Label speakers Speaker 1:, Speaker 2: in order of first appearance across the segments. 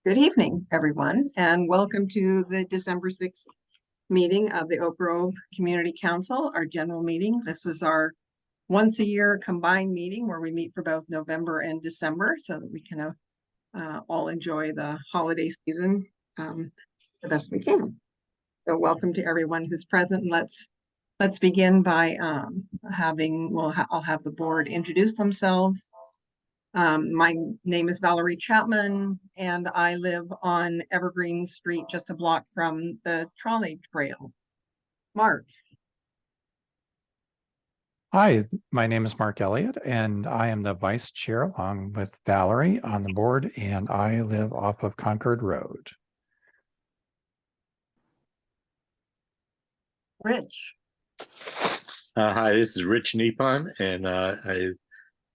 Speaker 1: Good evening, everyone, and welcome to the December 6th meeting of the Oak Grove Community Council, our general meeting. This is our once a year combined meeting where we meet for both November and December so that we can all enjoy the holiday season the best we can. So welcome to everyone who's present. Let's begin by I'll have the board introduce themselves. My name is Valerie Chapman, and I live on Evergreen Street, just a block from the trolley trail. Mark.
Speaker 2: Hi, my name is Mark Elliott, and I am the vice chair along with Valerie on the board, and I live off of Concord Road.
Speaker 1: Rich.
Speaker 3: Hi, this is Rich Nippon, and I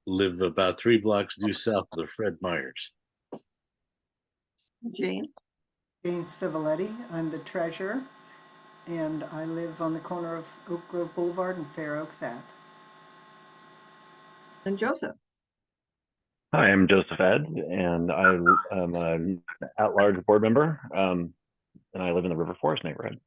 Speaker 3: live about 3 blocks due south of the Fred Meyers.
Speaker 1: Jane.
Speaker 4: Jane Civiletti. I'm the treasurer, and I live on the corner of Oak Grove Boulevard and Fair Oaks Ave.
Speaker 1: And Joseph.
Speaker 5: Hi, I'm Joseph Ed, and I'm an at-large board member, and I live in the River Forest neighborhood.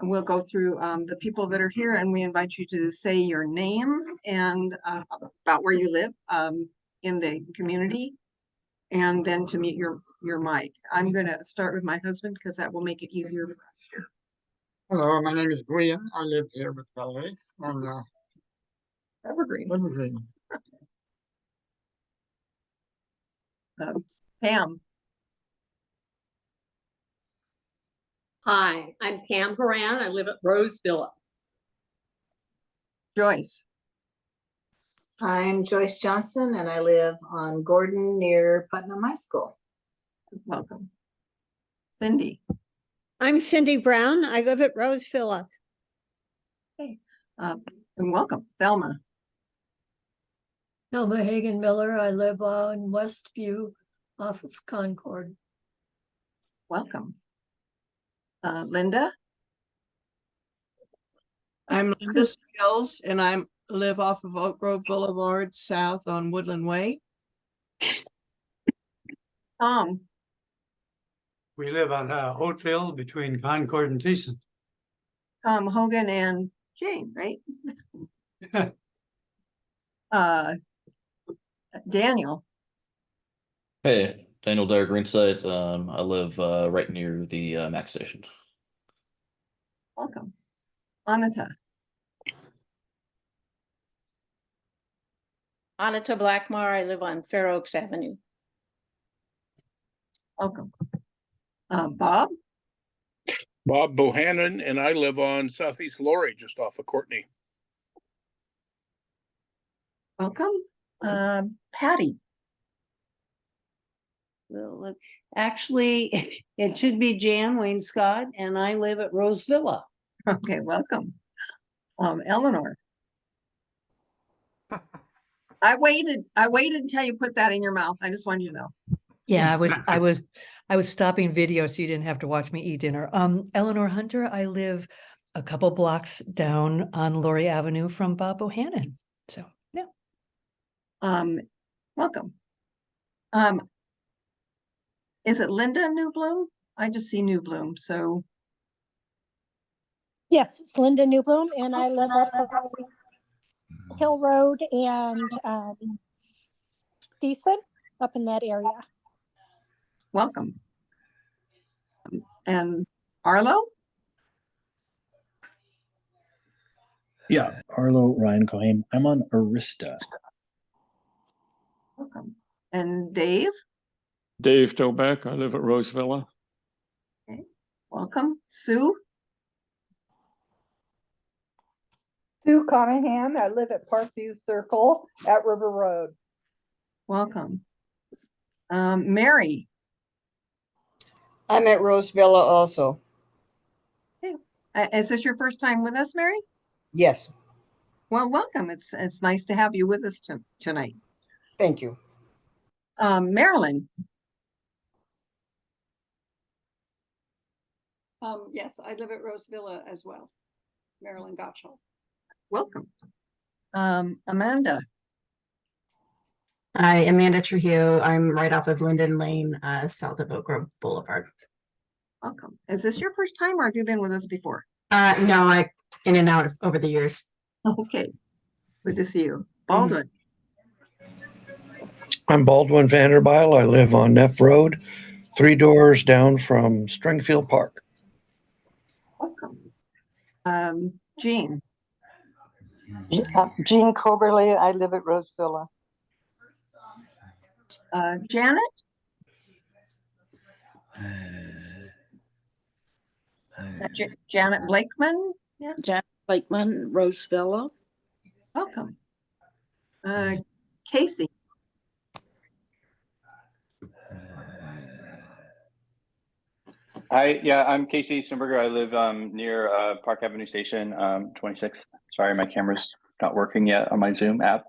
Speaker 1: We'll go through the people that are here, and we invite you to say your name and about where you live in the community, and then to mute your mic. I'm going to start with my husband because that will make it easier for us here.
Speaker 6: Hello, my name is Brian. I live here with Valerie on
Speaker 1: Evergreen.
Speaker 6: Evergreen.
Speaker 1: Pam.
Speaker 7: Hi, I'm Pam Horan. I live at Rose Villa.
Speaker 1: Joyce.
Speaker 8: I'm Joyce Johnson, and I live on Gordon near Putnam High School.
Speaker 1: Welcome. Cindy.
Speaker 9: I'm Cindy Brown. I live at Rose Villa.
Speaker 1: Okay. And welcome. Thelma.
Speaker 10: Thelma Hagen Miller. I live on Westview off of Concord.
Speaker 1: Welcome. Linda.
Speaker 11: I'm Linda Skills, and I live off of Oak Grove Boulevard, south on Woodland Way.
Speaker 1: Tom.
Speaker 12: We live on Oatville between Concord and Thiessen.
Speaker 1: Tom Hogan and Jane, right? Daniel.
Speaker 13: Hey, Daniel Dyer Greenside. I live right near the Max station.
Speaker 1: Welcome. Anita.
Speaker 14: Anita Blackmar. I live on Fair Oaks Avenue.
Speaker 1: Welcome. Bob.
Speaker 15: Bob Bohannon, and I live on Southeast Laurie, just off of Courtney.
Speaker 1: Welcome. Patty.
Speaker 16: Well, actually, it should be Jan Wayne Scott, and I live at Rose Villa.
Speaker 1: Okay, welcome. Eleanor. I waited until you put that in your mouth. I just wanted you to know.
Speaker 10: Yeah, I was stopping video so you didn't have to watch me eat dinner. Eleanor Hunter. I live a couple blocks down on Laurie Avenue from Bob Bohannon. So yeah.
Speaker 1: Welcome. Is it Linda Newbloom? I just see Newbloom, so.
Speaker 17: Yes, it's Linda Newbloom, and I live up Hill Road and Decent up in that area.
Speaker 1: Welcome. And Arlo?
Speaker 18: Yeah, Arlo Ryan Cohen. I'm on Arista.
Speaker 1: Welcome. And Dave?
Speaker 19: Dave Dobeck. I live at Rose Villa.
Speaker 1: Okay. Welcome. Sue?
Speaker 20: Sue Conahan. I live at Parkview Circle at River Road.
Speaker 1: Welcome. Mary?
Speaker 2: I'm at Rose Villa also.
Speaker 1: Okay. Is this your first time with us, Mary?
Speaker 2: Yes.
Speaker 1: Well, welcome. It's nice to have you with us tonight.
Speaker 2: Thank you.
Speaker 1: Marilyn?
Speaker 7: Yes, I live at Rose Villa as well. Marilyn Gottschall.
Speaker 1: Welcome. Amanda?
Speaker 21: Hi, Amanda Trujillo. I'm right off of Linden Lane, south of Oak Grove Boulevard.
Speaker 1: Welcome. Is this your first time or have you been with us before?
Speaker 21: No, I in and out over the years.
Speaker 1: Okay. Good to see you. Baldwin.
Speaker 22: I'm Baldwin Vanderbile. I live on Neff Road, 3 doors down from Stringfield Park.
Speaker 1: Welcome. Jean.
Speaker 4: Jean Coberly, I live at Rosevilla.
Speaker 1: Janet. Janet Blakeman. Yeah.
Speaker 23: Janet Blakeman, Rosevilla.
Speaker 1: Welcome. Casey.
Speaker 24: Hi, yeah, I'm Casey Sternberger. I live near Park Avenue Station, 26. Sorry, my camera's not working yet on my Zoom app.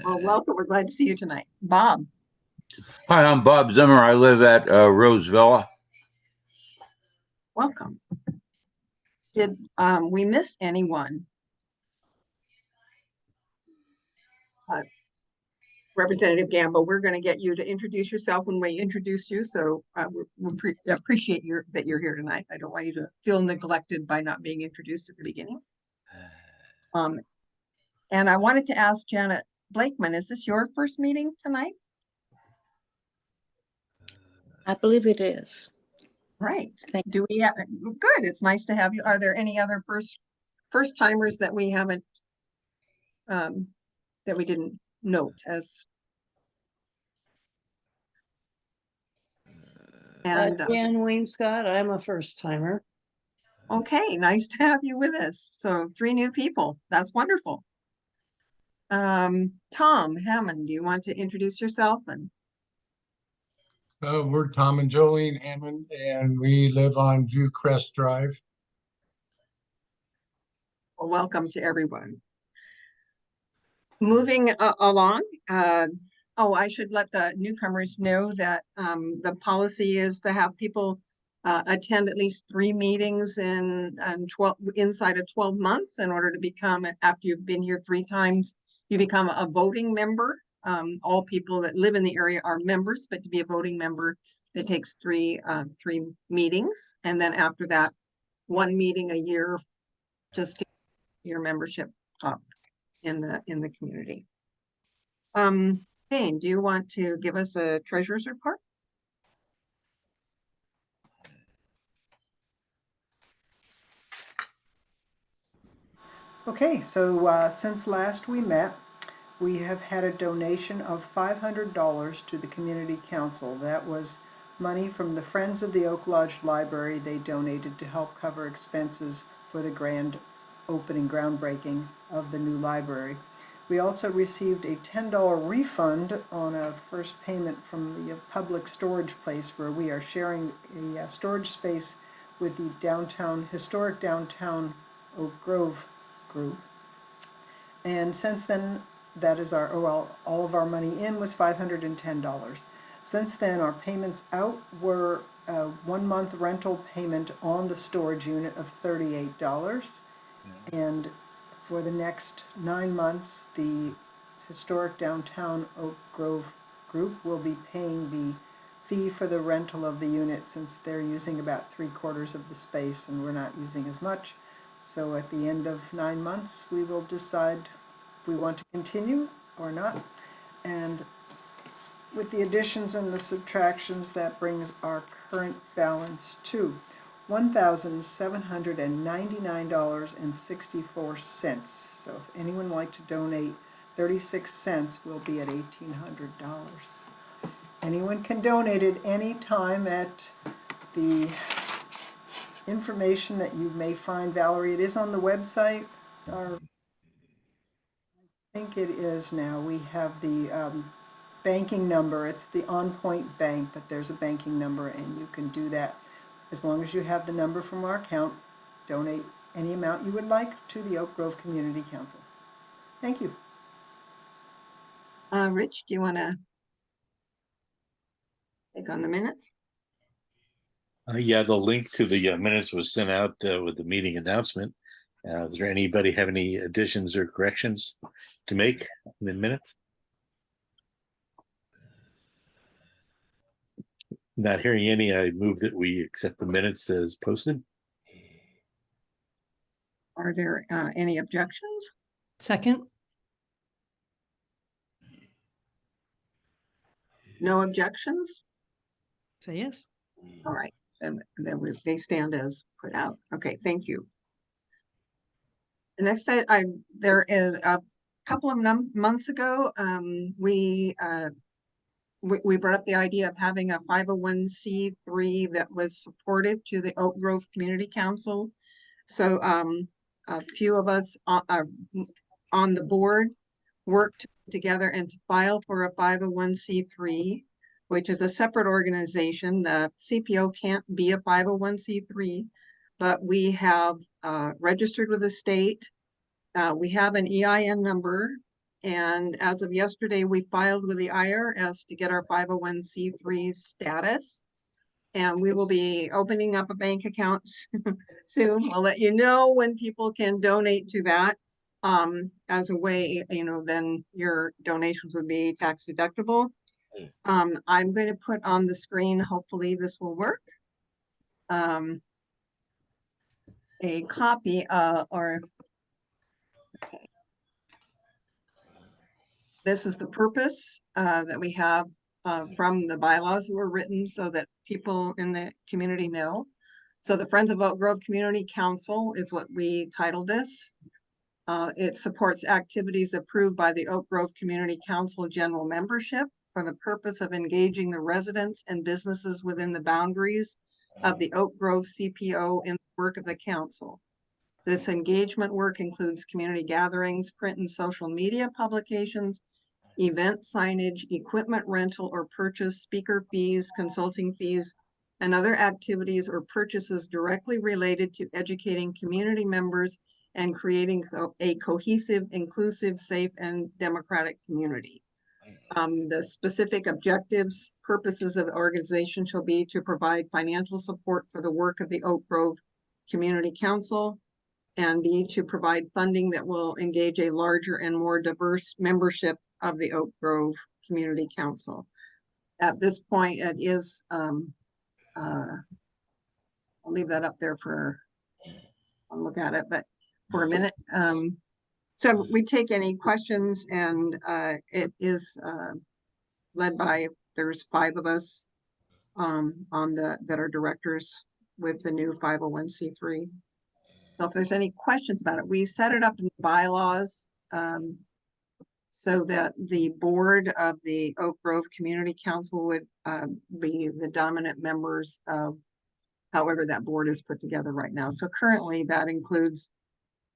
Speaker 1: Well, welcome. We're glad to see you tonight. Bob.
Speaker 25: Hi, I'm Bob Zimmer. I live at Rosevilla.
Speaker 1: Welcome. Did we miss anyone? Representative Gamble, we're going to get you to introduce yourself when we introduce you. So we appreciate that you're here tonight. I don't want you to feel neglected by not being introduced at the beginning. And I wanted to ask Janet Blakeman, is this your first meeting tonight?
Speaker 23: I believe it is.
Speaker 1: Right. Do we have, good. It's nice to have you. Are there any other first timers that we haven't that we didn't note as
Speaker 16: Jan Wainscott, I'm a first timer.
Speaker 1: Okay, nice to have you with us. So 3 new people. That's wonderful. Tom Hammond, do you want to introduce yourself? And
Speaker 12: We're Tom and Jolene Hammond, and we live on Viewcrest Drive.
Speaker 1: well, welcome to everyone. Moving along. Oh, I should let the newcomers know that the policy is to have people attend at least 3 meetings inside of 12 months in order to become, after you've been here 3 times, you become a voting member. All people that live in the area are members, but to be a voting member, it takes 3 meetings. And then after that, 1 meeting a year just to get your membership up in the community. Jane, do you want to give us a treasurer's report?
Speaker 4: Okay, so since last we met, we have had a donation of $500 to the Community Council. That was money from the Friends of the Oak Lodge Library. They donated to help cover expenses for the grand opening groundbreaking of the new library. We also received a $10 refund on a first payment from the public storage place where we are sharing a storage space with the historic downtown Oak Grove group. And since then, that is all of our money in was $510. Since then, our payments out were a 1-month rental payment on the storage unit of $38. And for the next 9 months, the historic downtown Oak Grove group will be paying the fee for the rental of the unit since they're using about 3/4 of the space and we're not using as much. So at the end of 9 months, we will decide if we want to continue or not. And with the additions and the subtractions, that brings our current balance to $1,799.64. So if anyone would like to donate 36 cents, we'll be at $1,800. Anyone can donate at any time at the information that you may find, Valerie. It is on the website. I think it is now. We have the banking number. It's the On Point Bank, but there's a banking number and you can do that as long as you have the number from our account. Donate any amount you would like to the Oak Grove Community Council. Thank you.
Speaker 1: Rich, do you want to take on the minutes?
Speaker 3: Yeah, the link to the minutes was sent out with the meeting announcement. Does there anybody have any additions or corrections to make in the minutes? Not hearing any, I move that we accept the minutes as posted.
Speaker 1: Are there any objections?
Speaker 10: Second,
Speaker 1: No objections?
Speaker 10: say yes.
Speaker 1: All right, and then they stand as put out. Okay, thank you. The next, there is a couple of months ago, we brought up the idea of having a 501c3 that was supportive to the Oak Grove Community Council. So a few of us on the board worked together and to file for a 501c3, which is a separate organization. The CPO can't be a 501c3, but we have registered with the state. We have an EIN number, and as of yesterday, we filed with the IRS to get our 501c3 status. And we will be opening up a bank account soon. I'll let you know when people can donate to that. As a way, then your donations would be tax deductible. I'm going to put on the screen, hopefully this will work. A copy this is the purpose that we have from the bylaws that were written so that people in the community know. So the Friends of Oak Grove Community Council is what we titled this. It supports activities approved by the Oak Grove Community Council general membership for the purpose of engaging the residents and businesses within the boundaries of the Oak Grove CPO in the work of the council. This engagement work includes community gatherings, print and social media publications, event signage, equipment rental or purchase, speaker fees, consulting fees, and other activities or purchases directly related to educating community members and creating a cohesive, inclusive, safe, and democratic community. The specific objectives, purposes of the organization shall be to provide financial support for the work of the Oak Grove Community Council, and B, to provide funding that will engage a larger and more diverse membership of the Oak Grove Community Council. At this point, it is, I'll leave that up there for, I'll look at it, but for a minute. So we take any questions, and it is led by, there's 5 of us that are directors with the new 501c3. So if there's any questions about it, we set it up in bylaws so that the board of the Oak Grove Community Council would be the dominant members of however that board is put together right now. So currently that includes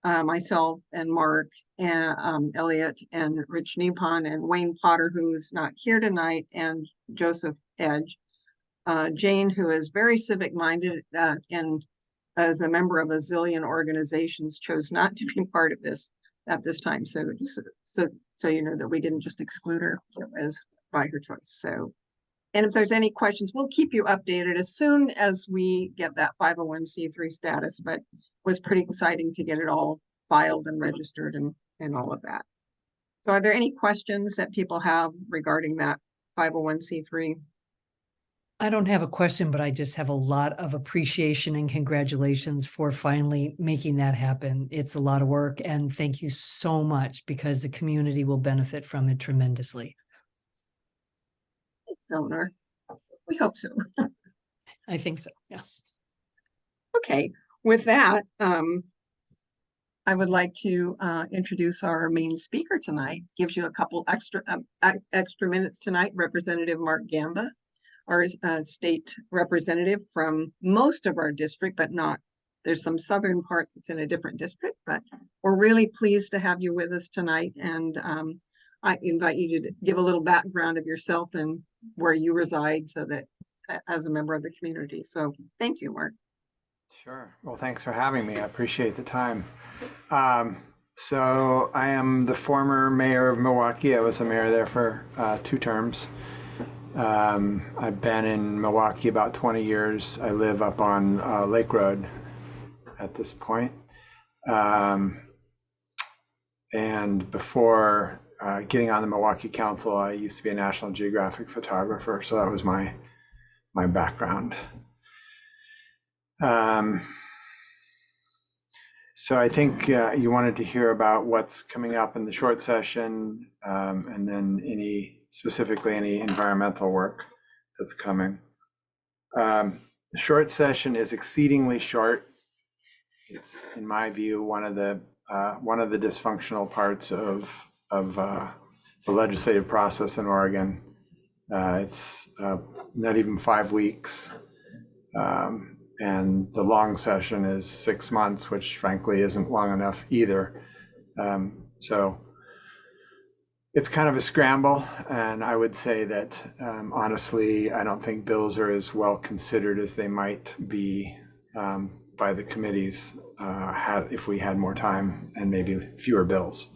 Speaker 1: myself and Mark and Elliot and Rich Nippon and Wayne Potter, who's not here tonight, and Joseph Edge. Jane, who is very civic minded and as a member of a zillion organizations, chose not to be part of this at this time. So you know that we didn't just exclude her, it was by her choice. So, and if there's any questions, we'll keep you updated as soon as we get that 501c3 status, but it was pretty exciting to get it all filed and registered and all of that. So are there any questions that people have regarding that 501c3?
Speaker 10: I don't have a question, but I just have a lot of appreciation and congratulations for finally making that happen. It's a lot of work, and thank you so much because the community will benefit from it tremendously.
Speaker 1: Thanks, Eleanor. We hope so.
Speaker 10: I think so, yeah.
Speaker 1: Okay, with that, I would like to introduce our main speaker tonight. Gives you a couple extra minutes tonight. Representative Mark Gamba, our state representative from most of our district, but not, there's some southern part that's in a different district, but we're really pleased to have you with us tonight. And I invite you to give a little background of yourself and where you reside so that as a member of the community. So thank you, Mark.
Speaker 5: Sure. Well, thanks for having me. I appreciate the time. So I am the former mayor of Milwaukee. I was the mayor there for 2 terms. I've been in Milwaukee about 20 years. I live up on Lake Road at this point. And before getting on the Milwaukee Council, I used to be a National Geographic photographer. So that was my my background. So I think you wanted to hear about what's coming up in the short session, and then specifically any environmental work that's coming. The short session is exceedingly short. It's, in my view, one of the dysfunctional parts of the legislative process in Oregon. It's not even 5 weeks. And the long session is 6 months, which frankly isn't long enough either. So it's kind of a scramble. And I would say that honestly, I don't think bills are as well considered as they might be by the committees if we had more time and maybe fewer bills.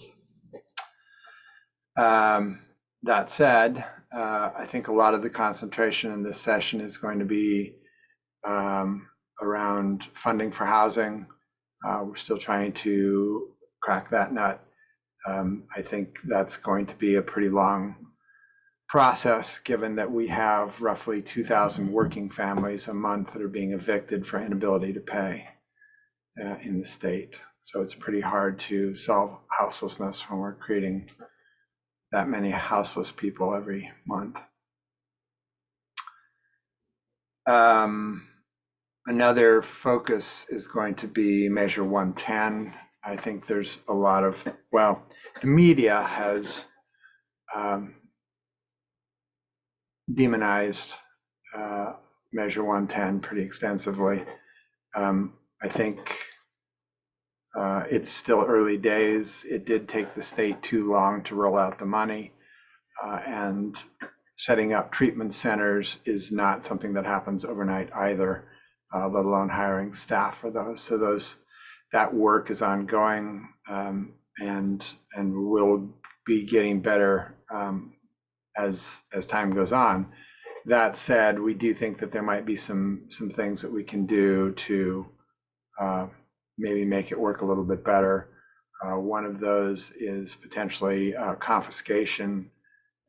Speaker 5: That said, I think a lot of the concentration in this session is going to be around funding for housing. We're still trying to crack that nut. I think that's going to be a pretty long process, given that we have roughly 2,000 working families a month that are being evicted for inability to pay in the state. So it's pretty hard to solve houselessness when we're creating that many houseless people every month. Another focus is going to be Measure 110. I think there's a lot of, well, the media has demonized Measure 110 pretty extensively. I think it's still early days. It did take the state too long to roll out the money, and setting up treatment centers is not something that happens overnight either, let alone hiring staff for those. So that work is ongoing, and will be getting better as time goes on. That said, we do think that there might be some things that we can do to maybe make it work a little bit better. One of those is potentially confiscation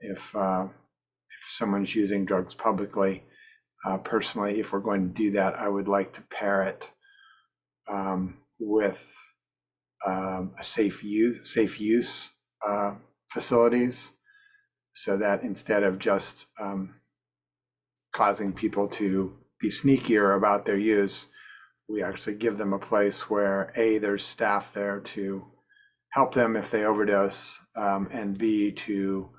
Speaker 5: if someone's using drugs publicly. Personally, if we're going to do that, I would like to pair it with safe use facilities, so that instead of just causing people to be sneakier about their use, we actually give them a place where A, there's staff there to help them if they overdose, and B, to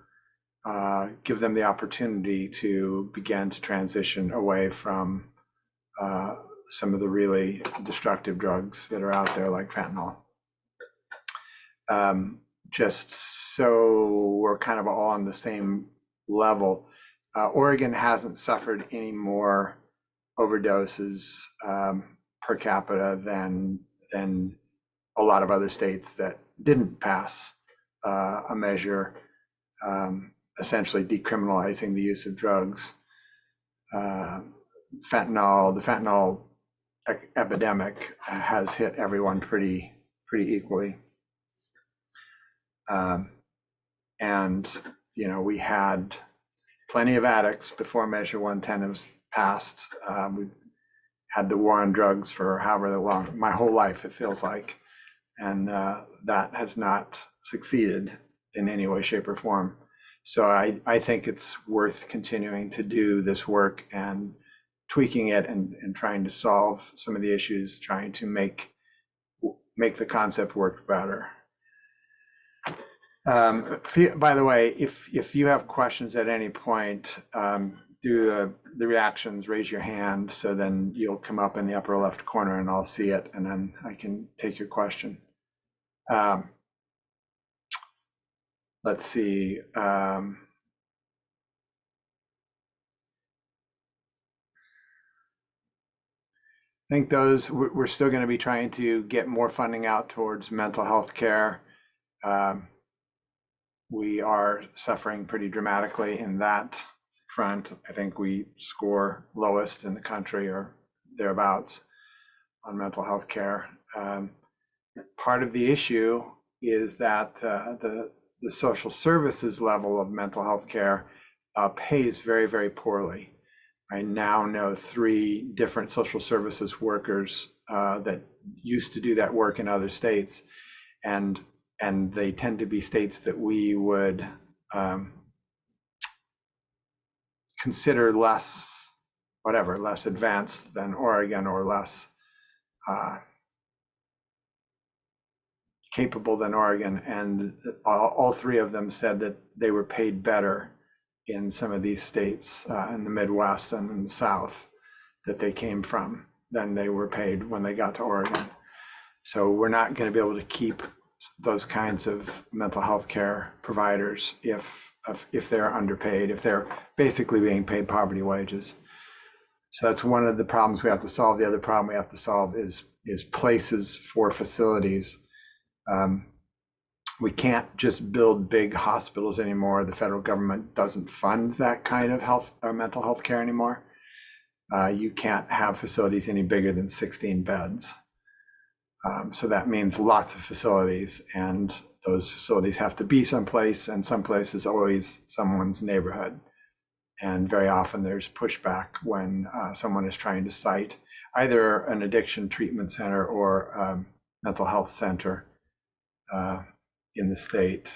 Speaker 5: give them the opportunity to begin to transition away from some of the really destructive drugs that are out there, like fentanyl. Just so we're kind of all on the same level, Oregon hasn't suffered any more overdoses per capita than a lot of other states that didn't pass a measure essentially decriminalizing the use of drugs. The fentanyl epidemic has hit everyone pretty equally. And we had plenty of addicts before Measure 110 was passed. We had the war on drugs for however long, my whole life it feels like, and that has not succeeded in any way, shape, or form. So I think it's worth continuing to do this work and tweaking it and trying to solve some of the issues, trying to make the concept work better. By the way, if you have questions at any point, do the reactions, raise your hand, so then you'll come up in the upper left corner and I'll see it, and then I can take your question. Let's see. I think we're still going to be trying to get more funding out towards mental health care. We are suffering pretty dramatically in that front. I think we score lowest in the country or thereabouts on mental health care. Part of the issue is that the social services level of mental health care pays very, very poorly. I now know 3 different social services workers that used to do that work in other states, and they tend to be states that we would consider less advanced than Oregon, or less capable than Oregon. And all 3 of them said that they were paid better in some of these states in the Midwest and in the South that they came from than they were paid when they got to Oregon. So we're not going to be able to keep those kinds of mental health care providers if they're underpaid, if they're basically being paid poverty wages. So that's one of the problems we have to solve. The other problem we have to solve is places for facilities. We can't just build big hospitals anymore. The federal government doesn't fund that kind of health or mental health care anymore. You can't have facilities any bigger than 16 beds. So that means lots of facilities, and those facilities have to be someplace, and someplace is always someone's neighborhood. And very often there's pushback when someone is trying to cite either an addiction treatment center or mental health center in the state.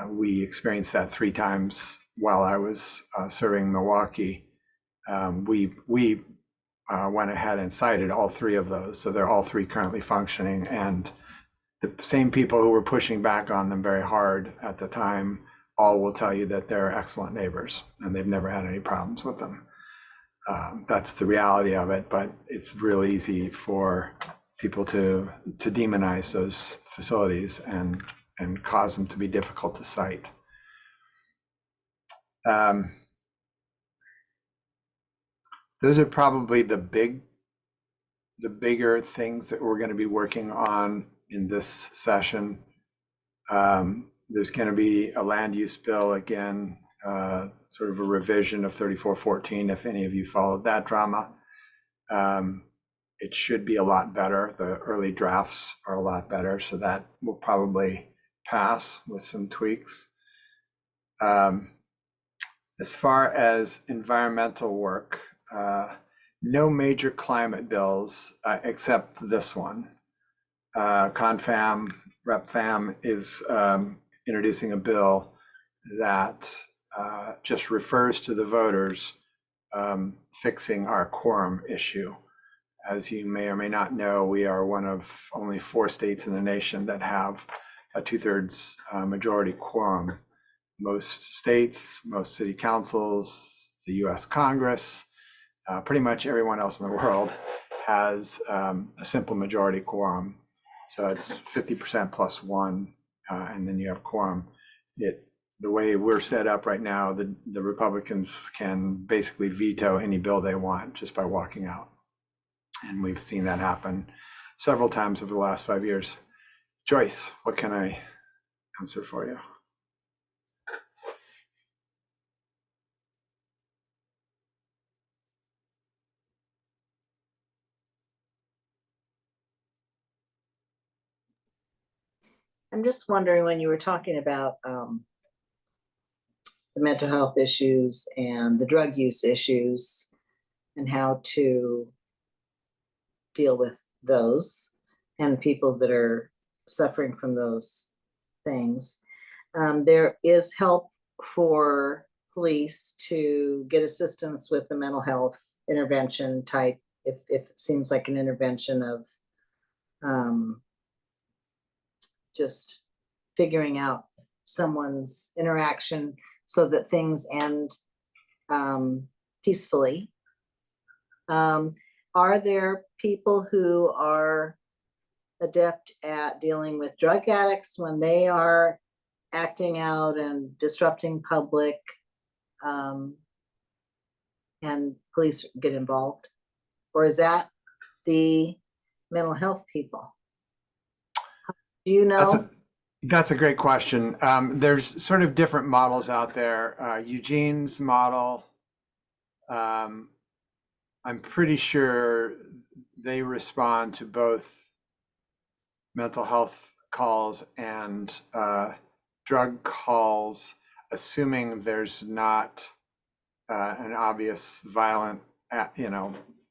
Speaker 5: We experienced that 3 times while I was serving Milwaukee. We went ahead and cited all 3 of those, so they're all 3 currently functioning, and the same people who were pushing back on them very hard at the time all will tell you that they're excellent neighbors and they've never had any problems with them. That's the reality of it, but it's real easy for people to demonize those facilities and cause them to be difficult to cite. Those are probably the bigger things that we're going to be working on in this session. There's going to be a land use bill again, sort of a revision of 3414, if any of you followed that drama. It should be a lot better. The early drafts are a lot better, so that will probably pass with some tweaks. As far as environmental work, no major climate bills except this one. ConFam, RepFam is introducing a bill that just refers to the voters fixing our quorum issue. As you may or may not know, we are one of only 4 states in the nation that have a 2/3 majority quorum. Most states, most city councils, the US Congress, pretty much everyone else in the world has a simple majority quorum. So it's 50% plus 1, and then you have quorum. The way we're set up right now, the Republicans can basically veto any bill they want just by walking out. And we've seen that happen several times over the last 5 years. Joyce, what can I answer for you?
Speaker 6: I'm just wondering, when you were talking about the mental health issues and the drug use issues and how to deal with those and the people that are suffering from those things, there is help for police to get assistance with the mental health intervention type, if it seems like an intervention of just figuring out someone's interaction so that things end peacefully. Are there people who are adept at dealing with drug addicts when they are acting out and disrupting public, and police get involved? Or is that the mental health people? Do you know?
Speaker 5: That's a great question. There's sort of different models out there. Eugene's model, I'm pretty sure they respond to both mental health calls and drug calls, assuming there's not an obvious violent,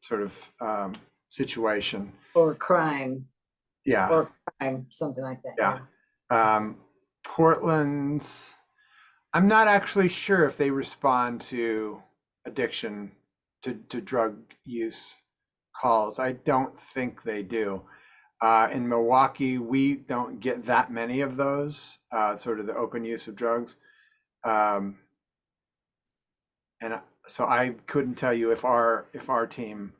Speaker 5: sort of situation.
Speaker 6: Or crime,
Speaker 5: Yeah.
Speaker 6: or crime, something like that.
Speaker 5: Yeah. Portland's, I'm not actually sure if they respond to addiction to drug use calls. I don't think they do. In Milwaukee, we don't get that many of those, sort of the open use of drugs. And so I couldn't tell you if our team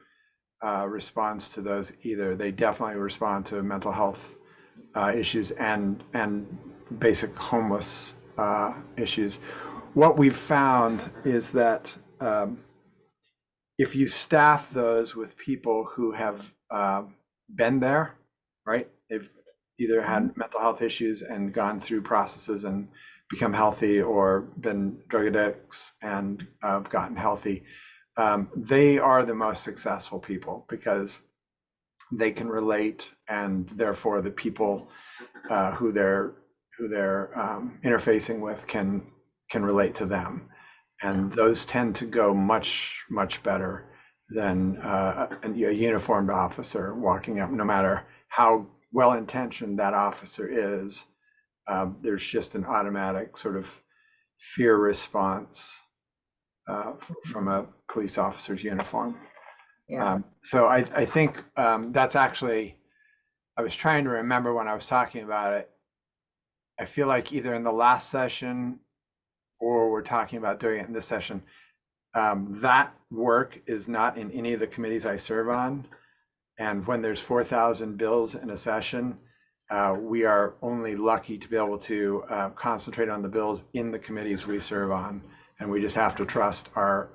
Speaker 5: responds to those either. They definitely respond to mental health issues and basic homeless issues. What we've found is that if you staff those with people who have been there, right? They've either had mental health issues and gone through processes and become healthy, or been drug addicts and gotten healthy. They are the most successful people because they can relate, and therefore the people who they're interfacing with can relate to them, and those tend to go much better than a uniformed officer walking up. No matter how well intentioned that officer is, there's just an automatic sort of fear response from a police officer's uniform. So I think that's actually, I was trying to remember when I was talking about it. I feel like either in the last session or we're talking about doing it in this session, that work is not in any of the committees I serve on. And when there's 4,000 bills in a session, we are only lucky to be able to concentrate on the bills in the committees we serve on. And we just have to trust our,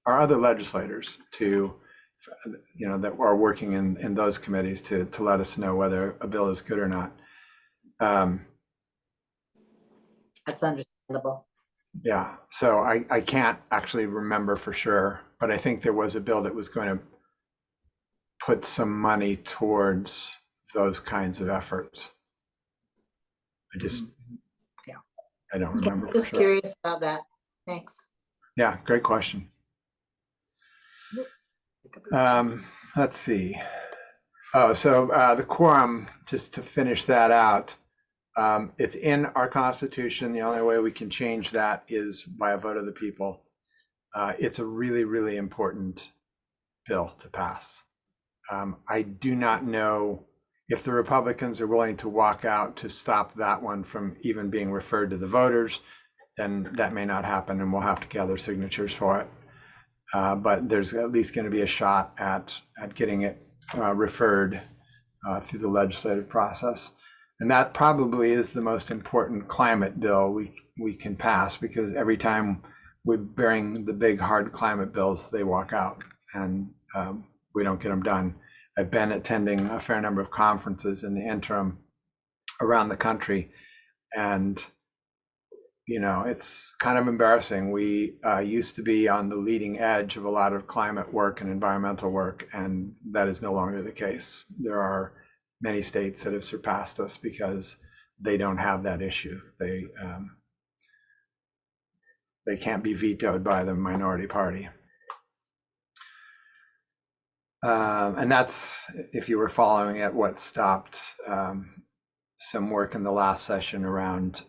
Speaker 5: our other legislators to, that are working in those committees to let us know whether a bill is good or not.
Speaker 6: That's understandable.
Speaker 5: Yeah, so I can't actually remember for sure, but I think there was a bill that was going to put some money towards those kinds of efforts. I just, I don't remember.
Speaker 6: Just curious about that. Thanks.
Speaker 5: Yeah, great question. Let's see. Oh, so the quorum, just to finish that out, it's in our Constitution. The only way we can change that is by a vote of the people. It's a really important bill to pass. I do not know if the Republicans are willing to walk out to stop that one from even being referred to the voters. Then that may not happen, and we'll have to gather signatures for it. But there's at least going to be a shot at getting it referred through the legislative process. And that probably is the most important climate bill we can pass, because every time we bring the big hard climate bills, they walk out and we don't get them done. I've been attending a fair number of conferences in the interim around the country, and it's kind of embarrassing. We used to be on the leading edge of a lot of climate work and environmental work, and that is no longer the case. There are many states that have surpassed us because they don't have that issue. They can't be vetoed by the minority party. And that's, if you were following it, what stopped some work in the last session around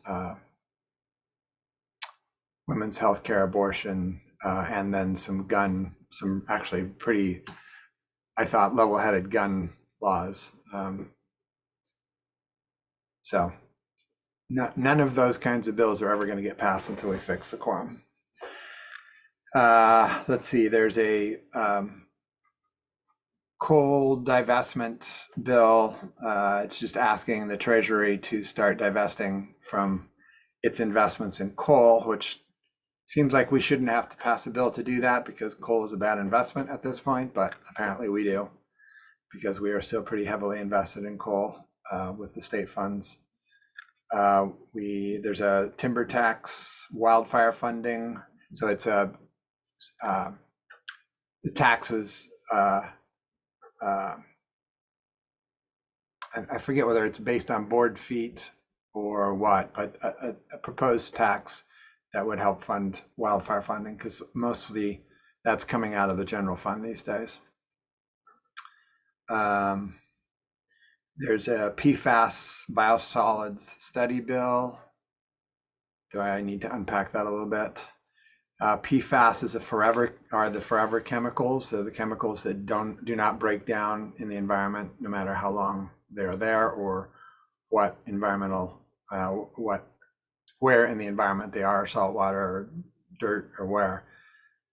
Speaker 5: women's health care, abortion, and then some actually pretty, I thought, level-headed gun laws. So none of those kinds of bills are ever going to get passed until we fix the quorum. Let's see, there's a coal divestment bill. It's just asking the Treasury to start divesting from its investments in coal, which seems like we shouldn't have to pass a bill to do that because coal is a bad investment at this point, but apparently we do, because we are still pretty heavily invested in coal with the state funds. There's a timber tax, wildfire funding. So it's the taxes, I forget whether it's based on board feet or what, but a proposed tax that would help fund wildfire funding, because mostly that's coming out of the general fund these days. There's a PFAS biosolids study bill. Do I need to unpack that a little bit? PFAS is the forever chemicals. They're the chemicals that do not break down in the environment, no matter how long they are there or what environmental, where in the environment they are, salt water or dirt or where.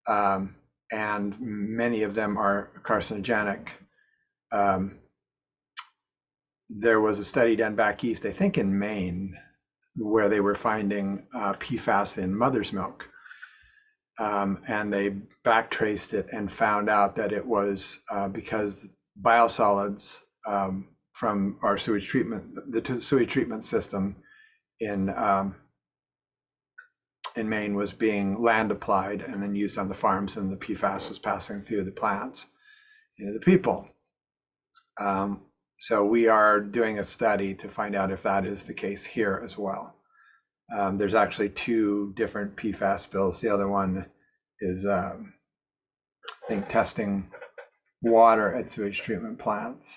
Speaker 5: And many of them are carcinogenic. There was a study done back east, I think in Maine, where they were finding PFAS in mother's milk. And they backtraced it and found out that it was because biosolids from our sewage treatment, the sewage treatment system in Maine was being land applied and then used on the farms, and the PFAS was passing through the plants into the people. So we are doing a study to find out if that is the case here as well. There's actually 2 different PFAS bills. The other one is, I think, testing water at sewage treatment plants.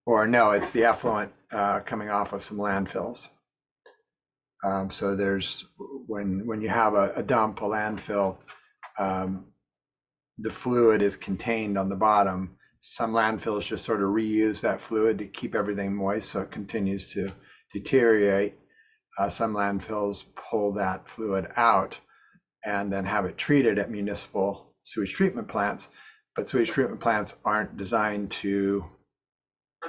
Speaker 5: Or no, it's the effluent coming off of some landfills. So there's, when you have a dump, a landfill, the fluid is contained on the bottom. Some landfills just sort of reuse that fluid to keep everything moist, so it continues to deteriorate. Some landfills pull that fluid out and then have it treated at municipal sewage treatment plants. But sewage treatment plants aren't designed to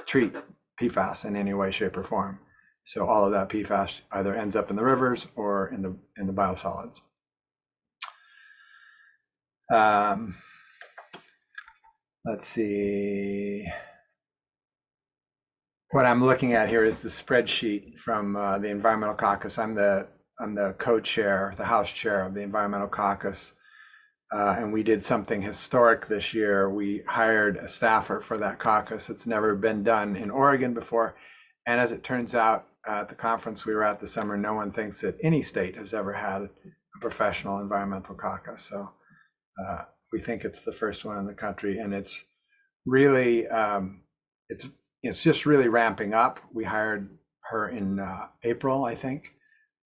Speaker 5: treat PFAS in any way, shape, or form. So all of that PFAS either ends up in the rivers or in the biosolids. Let's see. What I'm looking at here is the spreadsheet from the Environmental Caucus. I'm the co-chair, the House chair of the Environmental Caucus. And we did something historic this year. We hired a staffer for that caucus. It's never been done in Oregon before. And as it turns out, at the conference we were at this summer, no one thinks that any state has ever had a professional environmental caucus. So we think it's the first one in the country, and it's really, it's just really ramping up. We hired her in April, I think,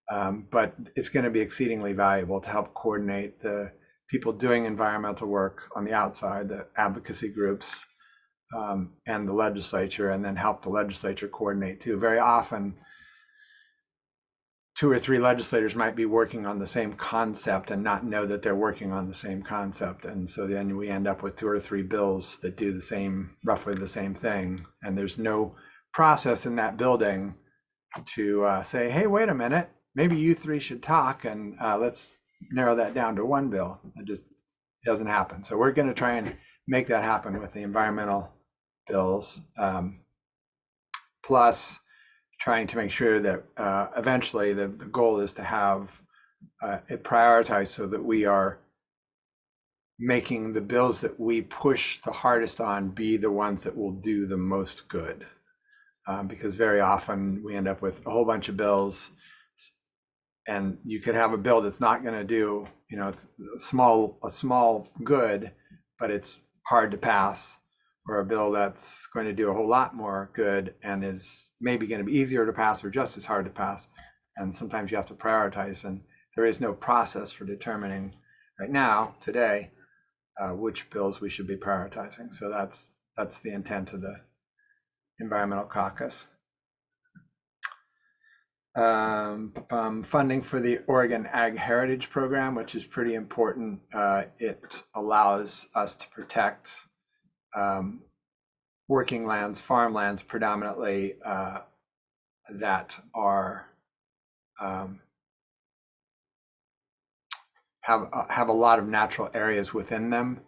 Speaker 5: but it's going to be exceedingly valuable to help coordinate the people doing environmental work on the outside, the advocacy groups, and the legislature, and then help the legislature coordinate too. Very often, 2 or 3 legislators might be working on the same concept and not know that they're working on the same concept. And so then we end up with 2 or 3 bills that do roughly the same thing. And there's no process in that building to say, hey, wait a minute, maybe you 3 should talk and let's narrow that down to 1 bill. It just doesn't happen. So we're going to try and make that happen with the environmental bills, plus trying to make sure that eventually the goal is to have it prioritized so that we are making the bills that we push the hardest on be the ones that will do the most good. Because very often we end up with a whole bunch of bills, and you could have a bill that's not going to do, it's a small good, but it's hard to pass, or a bill that's going to do a whole lot more good and is maybe going to be easier to pass or just as hard to pass. And sometimes you have to prioritize, and there is no process for determining right now, today, which bills we should be prioritizing. So that's the intent of the Environmental Caucus. Funding for the Oregon Ag Heritage Program, which is pretty important. It allows us to protect working lands, farmlands predominantly, that are have a lot of natural areas within them,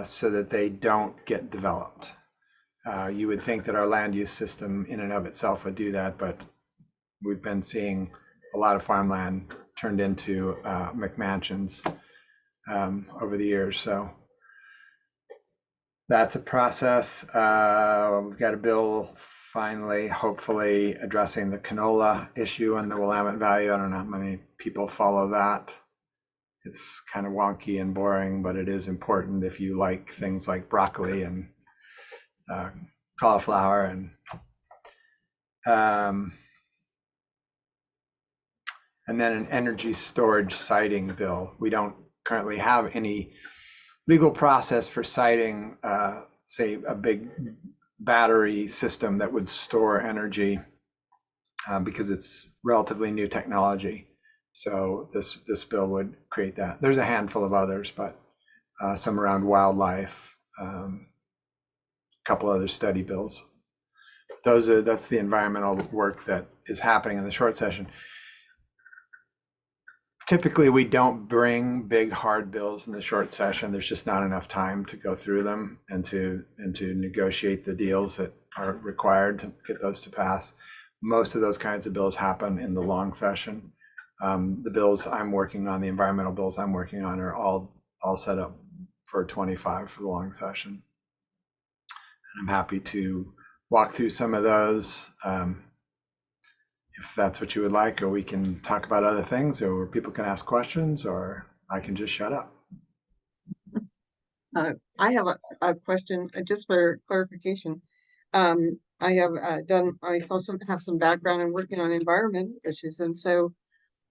Speaker 5: so that they don't get developed. You would think that our land use system in and of itself would do that, but we've been seeing a lot of farmland turned into McMansions over the years. So that's a process. We've got a bill finally, hopefully, addressing the canola issue and the Willamette Valley. I don't know how many people follow that. It's kind of wonky and boring, but it is important if you like things like broccoli and cauliflower and then an energy storage siting bill. We don't currently have any legal process for siting, say, a big battery system that would store energy because it's relatively new technology. So this bill would create that. There's a handful of others, but some around wildlife, a couple other study bills. That's the environmental work that is happening in the short session. Typically, we don't bring big hard bills in the short session. There's just not enough time to go through them and to negotiate the deals that are required to get those to pass. Most of those kinds of bills happen in the long session. The bills I'm working on, the environmental bills I'm working on, are all set up for 25 for the long session. And I'm happy to walk through some of those. If that's what you would like, or we can talk about other things, or people can ask questions, or I can just shut up.
Speaker 1: I have a question just for clarification. I have I have some background in working on environment issues, and so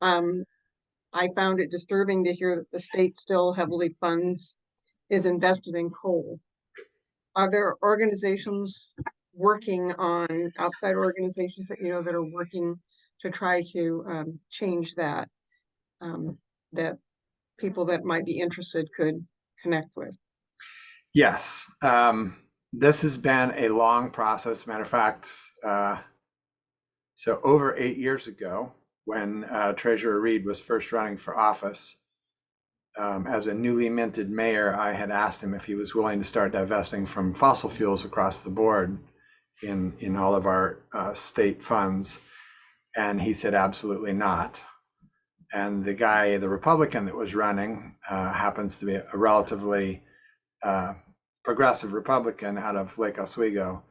Speaker 1: I found it disturbing to hear that the state still heavily is invested in coal. Are there organizations working on, outside organizations that that are working to try to change that, that people that might be interested could connect with?
Speaker 5: Yes, this has been a long process. Matter of fact, so over 8 years ago, when Treasurer Reed was first running for office, as a newly minted mayor, I had asked him if he was willing to start divesting from fossil fuels across the board in all of our state funds, and he said absolutely not. And the Republican that was running, happens to be a relatively progressive Republican out of Lake Oswego,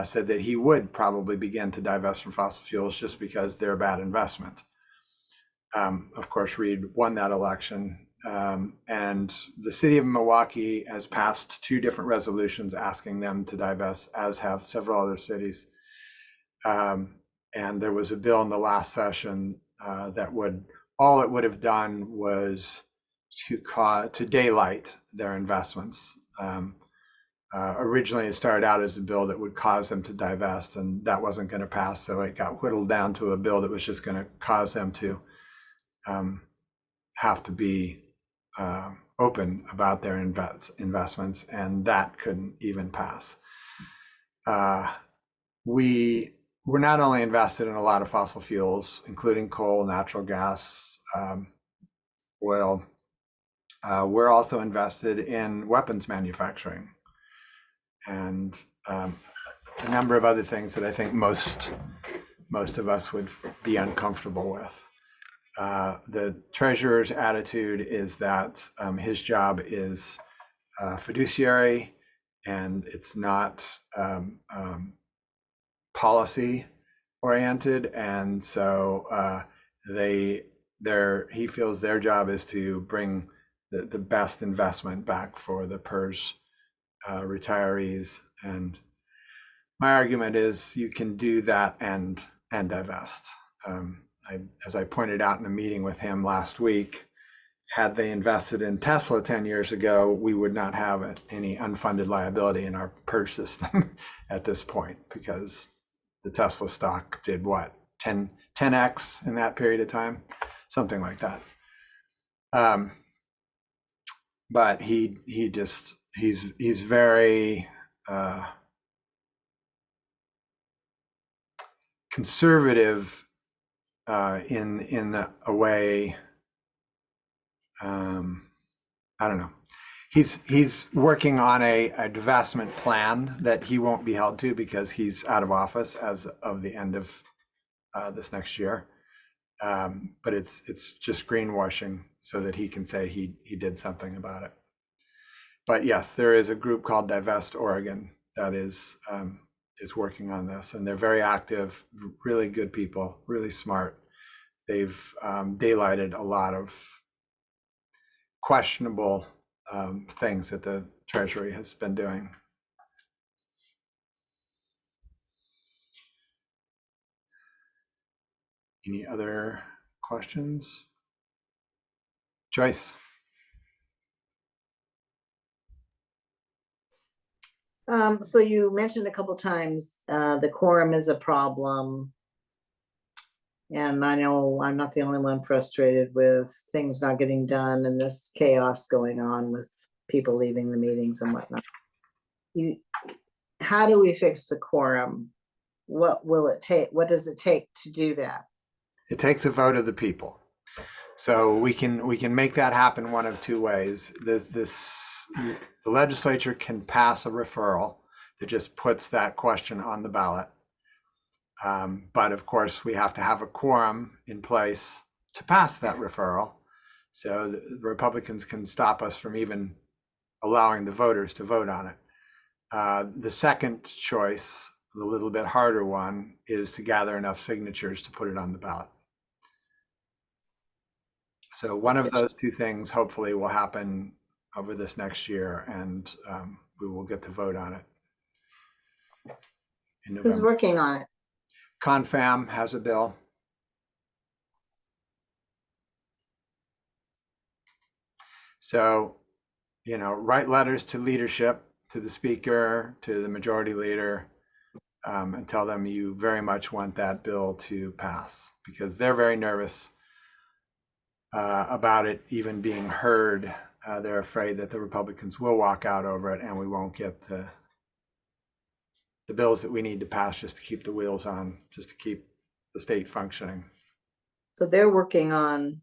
Speaker 5: said that he would probably begin to divest from fossil fuels just because they're a bad investment. Of course, Reed won that election. And the city of Milwaukee has passed 2 different resolutions asking them to divest, as have several other cities. And there was a bill in the last session that all it would have done was to daylight their investments. Originally, it started out as a bill that would cause them to divest, and that wasn't going to pass. So it got whittled down to a bill that was just going to cause them to have to be open about their investments, and that couldn't even pass. We're not only invested in a lot of fossil fuels, including coal, natural gas, oil. We're also invested in weapons manufacturing and a number of other things that I think most of us would be uncomfortable with. The treasurer's attitude is that his job is fiduciary, and it's not policy oriented, and so he feels their job is to bring the best investment back for the PERS retirees. And my argument is you can do that and divest. As I pointed out in a meeting with him last week, had they invested in Tesla 10 years ago, we would not have any unfunded liability in our PERS system at this point, because the Tesla stock did what, 10x in that period of time, something like that. But he's very conservative in a way. I don't know. He's working on a divestment plan that he won't be held to because he's out of office as of the end of this next year. But it's just greenwashing so that he can say he did something about it. But yes, there is a group called Divest Oregon that is is working on this, and they're very active, really good people, really smart. They've daylighted a lot of questionable things that the Treasury has been doing. Any other questions? Joyce?
Speaker 6: So you mentioned a couple times the quorum is a problem. And I know I'm not the only one frustrated with things not getting done and this chaos going on with people leaving the meetings and whatnot. How do we fix the quorum? What will it take? What does it take to do that?
Speaker 5: It takes a vote of the people. So we can make that happen one of two ways. The legislature can pass a referral that just puts that question on the ballot. But of course, we have to have a quorum in place to pass that referral. So the Republicans can stop us from even allowing the voters to vote on it. The second choice, the little bit harder one, is to gather enough signatures to put it on the ballot. So one of those two things hopefully will happen over this next year, and we will get to vote on it in November.
Speaker 6: Who's working on it?
Speaker 5: Confam has a bill. So, write letters to leadership, to the speaker, to the majority leader, and tell them you very much want that bill to pass, because they're very nervous about it even being heard. They're afraid that the Republicans will walk out over it and we won't get the bills that we need to pass just to keep the wheels on, just to keep the state functioning.
Speaker 6: So they're working on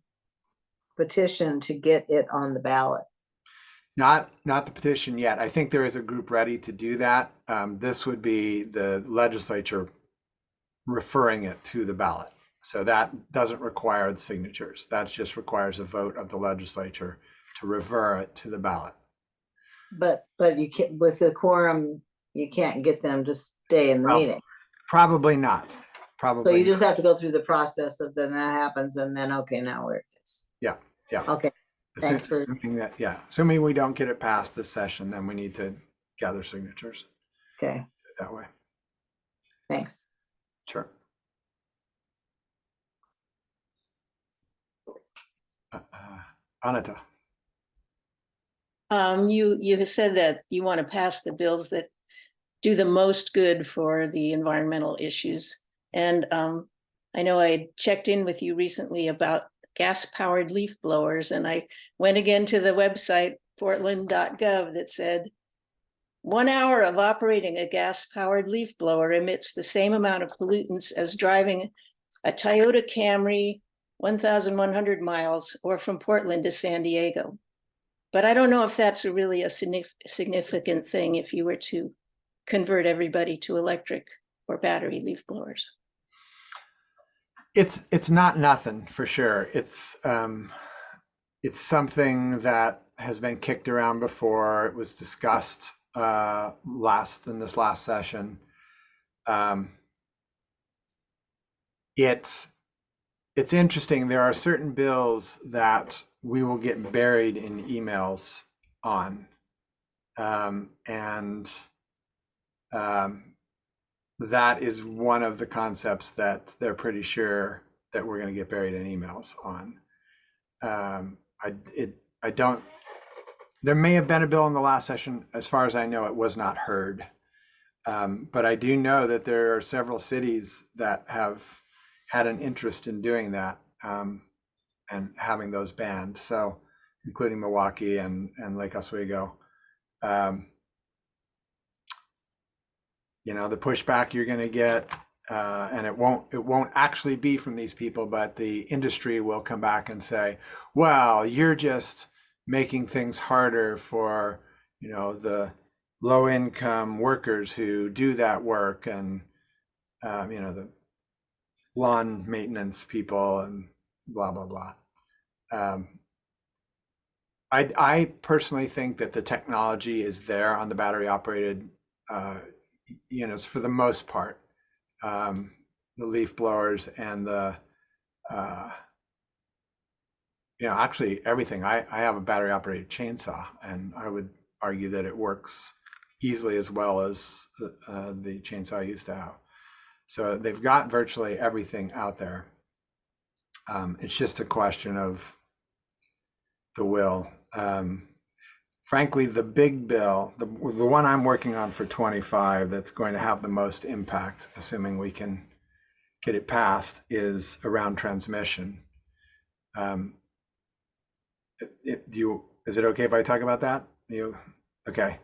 Speaker 6: petition to get it on the ballot.
Speaker 5: Not the petition yet. I think there is a group ready to do that. This would be the legislature referring it to the ballot. So that doesn't require the signatures. That just requires a vote of the legislature to refer it to the ballot.
Speaker 6: But you can't, with the quorum, you can't get them to stay in the meeting.
Speaker 5: Probably not. Probably.
Speaker 6: So you just have to go through the process of then that happens, and then okay, now where it is.
Speaker 5: Yeah.
Speaker 6: Okay. Thanks for
Speaker 5: assuming that. Yeah. Assuming we don't get it passed this session, then we need to gather signatures.
Speaker 6: Okay.
Speaker 5: That way.
Speaker 6: Thanks.
Speaker 5: Sure. Anita.
Speaker 16: You said that you want to pass the bills that do the most good for the environmental issues. And I know I checked in with you recently about gas-powered leaf blowers, and I went again to the website, portland.gov, that said, 1 hour of operating a gas-powered leaf blower emits the same amount of pollutants as driving a Toyota Camry 1,100 miles or from Portland to San Diego. But I don't know if that's really a significant thing if you were to convert everybody to electric or battery leaf blowers.
Speaker 5: It's not nothing for sure. It's something that has been kicked around before. It was discussed in this last session. It's interesting. There are certain bills that we will get buried in emails on, that is one of the concepts that they're pretty sure that we're going to get buried in emails on. I don't. There may have been a bill in the last session. As far as I know, it was not heard. But I do know that there are several cities that have had an interest in doing that and having those banned. So, including Milwaukee and Lake Oswego. The pushback you're going to get, and it won't actually be from these people, but the industry will come back and say, well, you're just making things harder for, the low income workers who do that work, and, the lawn maintenance people and blah, blah, blah. I personally think that the technology is there on the battery operated units for the most part. The leaf blowers and the actually everything. I have a battery operated chainsaw, and I would argue that it works easily as well as the chainsaw I used to have. So they've got virtually everything out there. It's just a question of the will. Frankly, the big bill, the one I'm working on for 25 that's going to have the most impact, assuming we can get it passed, is around transmission. Is it okay if I talk about that? Okay.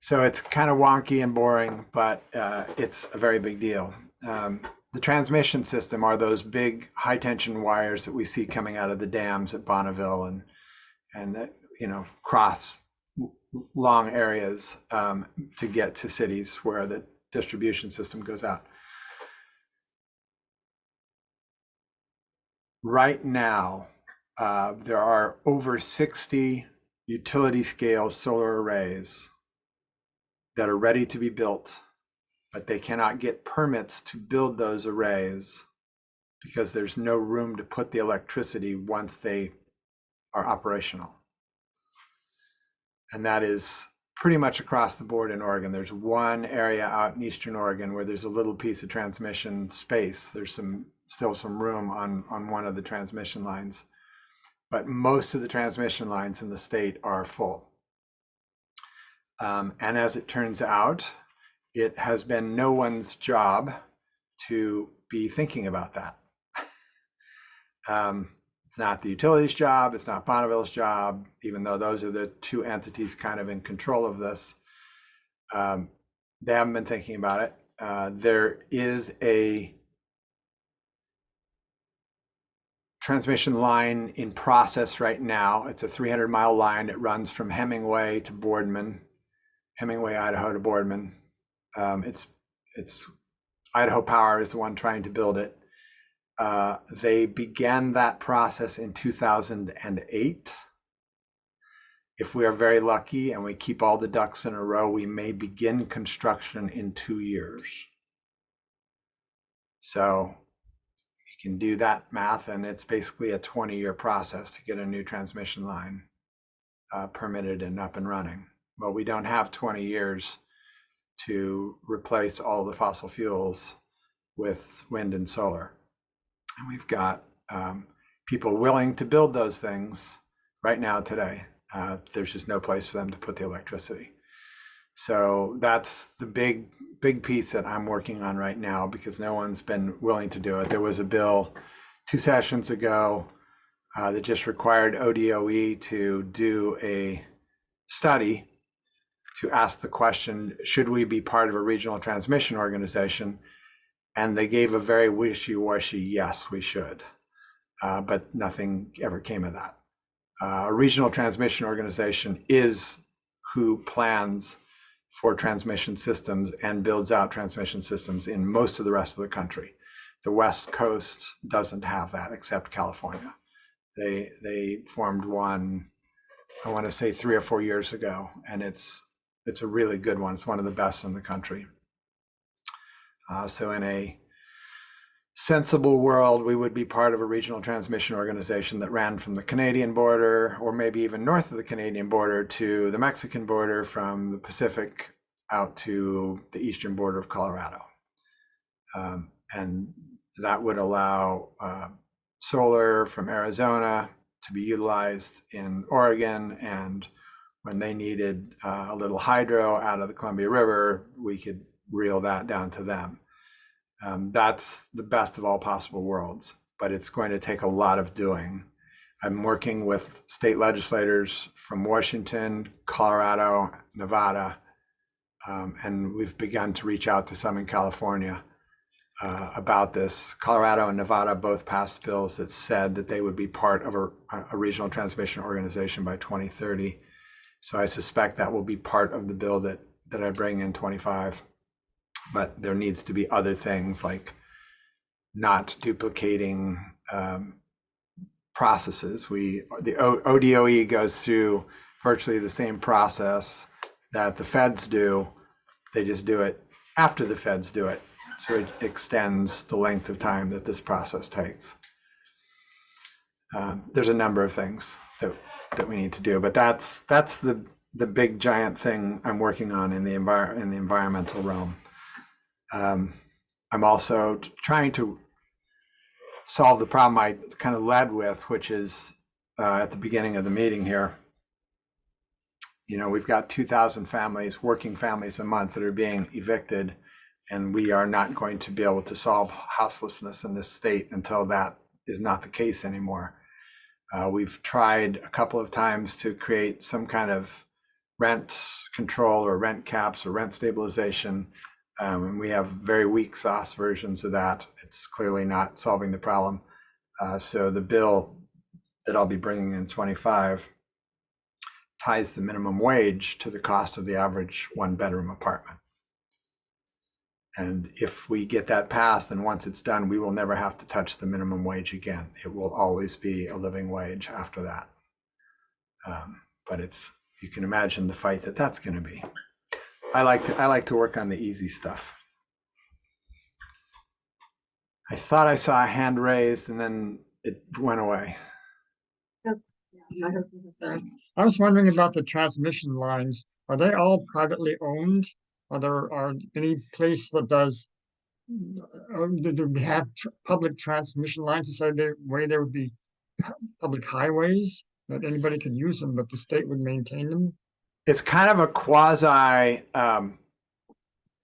Speaker 5: So it's kind of wonky and boring, but it's a very big deal. The transmission system are those big high tension wires that we see coming out of the dams at Bonneville and cross long areas to get to cities where the distribution system goes out. Right now, there are over 60 utility scale solar arrays that are ready to be built, but they cannot get permits to build those arrays because there's no room to put the electricity once they are operational. And that is pretty much across the board in Oregon. There's one area out in Eastern Oregon where there's a little piece of transmission space. There's still some room on one of the transmission lines, but most of the transmission lines in the state are full. And as it turns out, it has been no one's job to be thinking about that. It's not the utility's job, it's not Bonneville's job, even though those are the two entities kind of in control of this. They haven't been thinking about it. There is a transmission line in process right now. It's a 300-mile line. It runs from Hemingway to Boardman, Hemingway, Idaho to Boardman. It's Idaho Power is the one trying to build it. They began that process in 2008. If we are very lucky and we keep all the ducks in a row, we may begin construction in 2 years. So you can do that math, and it's basically a 20-year process to get a new transmission line permitted and up and running. Well, we don't have 20 years to replace all the fossil fuels with wind and solar. And we've got people willing to build those things right now today. There's just no place for them to put the electricity. So that's the big piece that I'm working on right now, because no one's been willing to do it. There was a bill 2 sessions ago that just required ODOE to do a study to ask the question, should we be part of a regional transmission organization? And they gave a very wishy-washy, yes, we should. But nothing ever came of that. A regional transmission organization is who plans for transmission systems and builds out transmission systems in most of the rest of the country. The West Coast doesn't have that, except California. They formed one, I want to say 3 or 4 years ago, and it's a really good one. It's one of the best in the country. So in a sensible world, we would be part of a regional transmission organization that ran from the Canadian border, or maybe even north of the Canadian border, to the Mexican border, from the Pacific out to the eastern border of Colorado. And that would allow solar from Arizona to be utilized in Oregon, and when they needed a little hydro out of the Columbia River, we could reel that down to them. That's the best of all possible worlds, but it's going to take a lot of doing. I'm working with state legislators from Washington, Colorado, Nevada, and we've begun to reach out to some in California about this. Colorado and Nevada both passed bills that said that they would be part of a regional transmission organization by 2030. So I suspect that will be part of the bill that I bring in 25. But there needs to be other things, like not duplicating processes. The ODOE goes through virtually the same process that the feds do. They just do it after the feds do it. So it extends the length of time that this process takes. There's a number of things that we need to do, but that's the big giant thing I'm working on in the environmental realm. I'm also trying to solve the problem I kind of led with, which is at the beginning of the meeting here. You know, we've got 2,000 families, working families a month that are being evicted, and we are not going to be able to solve houselessness in this state until that is not the case anymore. We've tried a couple of times to create some kind of rent control or rent caps or rent stabilization. And we have very weak sauce versions of that. It's clearly not solving the problem. So the bill that I'll be bringing in 25 ties the minimum wage to the cost of the average one-bedroom apartment. And if we get that passed, and once it's done, we will never have to touch the minimum wage again. It will always be a living wage after that. But you can imagine the fight that's going to be. I like to work on the easy stuff. I thought I saw a hand raised and then it went away.
Speaker 8: I was wondering about the transmission lines. Are they all privately owned? Are any place that does do we have public transmission lines inside the way there would be public highways that anybody could use them, but the state would maintain them?
Speaker 5: It's kind of a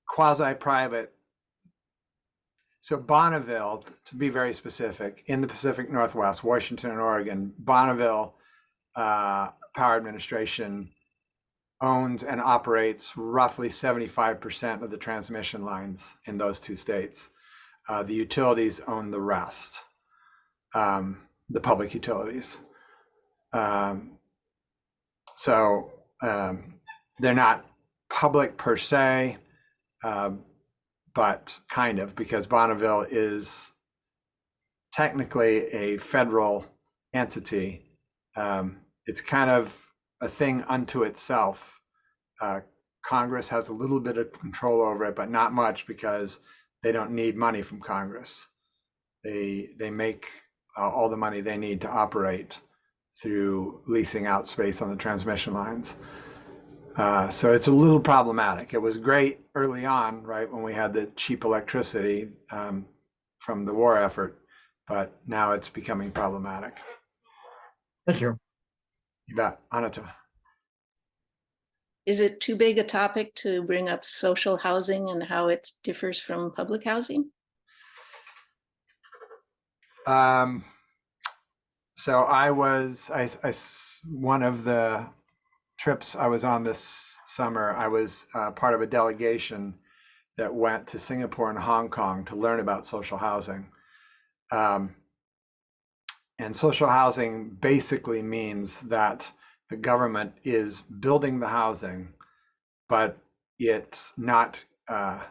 Speaker 5: quasi-private. So Bonneville, to be very specific, in the Pacific Northwest, Washington and Oregon, Bonneville Power Administration owns and operates roughly 75% of the transmission lines in those two states. The utilities own the rest, the public utilities. So they're not public per se, but kind of, because Bonneville is technically a federal entity. It's kind of a thing unto itself. Congress has a little bit of control over it, but not much, because they don't need money from Congress. They make all the money they need to operate through leasing out space on the transmission lines. So it's a little problematic. It was great early on, right, when we had the cheap electricity from the war effort, but now it's becoming problematic.
Speaker 8: Thank you.
Speaker 5: You bet. Anata.
Speaker 16: Is it too big a topic to bring up social housing and how it differs from public housing?
Speaker 5: So one of the trips I was on this summer, I was part of a delegation that went to Singapore and Hong Kong to learn about social housing. And social housing basically means that the government is building the housing, but it's not, the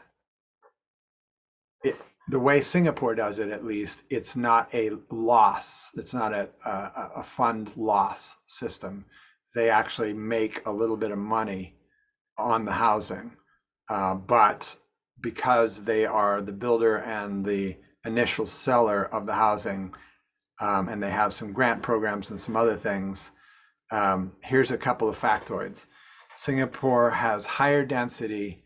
Speaker 5: way Singapore does it, at least, it's not a loss. It's not a fund loss system. They actually make a little bit of money on the housing, but because they are the builder and the initial seller of the housing, and they have some grant programs and some other things, here's a couple of factoids. Singapore has higher density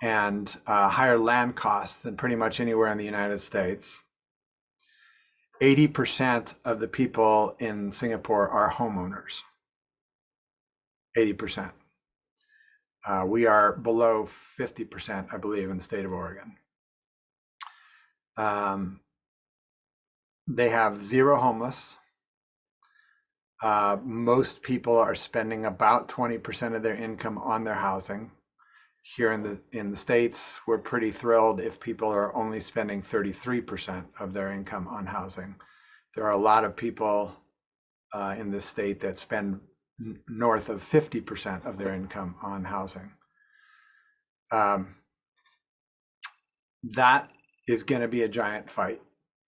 Speaker 5: and higher land costs than pretty much anywhere in the United States. 80% of the people in Singapore are homeowners. 80%. We are below 50%, I believe, in the state of Oregon. They have zero homeless. Most people are spending about 20% of their income on their housing. Here in the States, we're pretty thrilled if people are only spending 33% of their income on housing. There are a lot of people in this state that spend north of 50% of their income on housing. That is going to be a giant fight.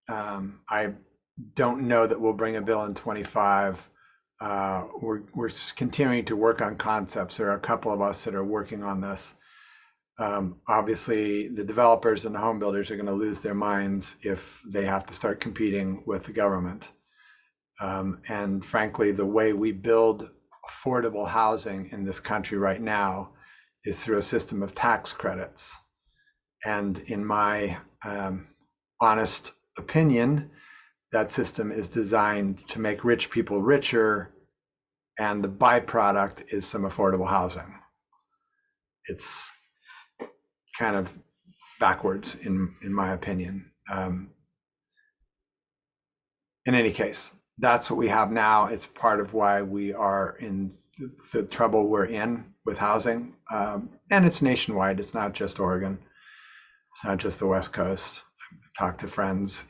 Speaker 5: I don't know that we'll bring a bill in 25. We're continuing to work on concepts. There are a couple of us that are working on this. Obviously, the developers and the home builders are going to lose their minds if they have to start competing with the government. And frankly, the way we build affordable housing in this country right now is through a system of tax credits. And in my honest opinion, that system is designed to make rich people richer, and the byproduct is some affordable housing. It's kind of backwards in my opinion. In any case, that's what we have now. It's part of why we are in the trouble we're in with housing. And it's nationwide. It's not just Oregon. It's not just the West Coast. I've talked to friends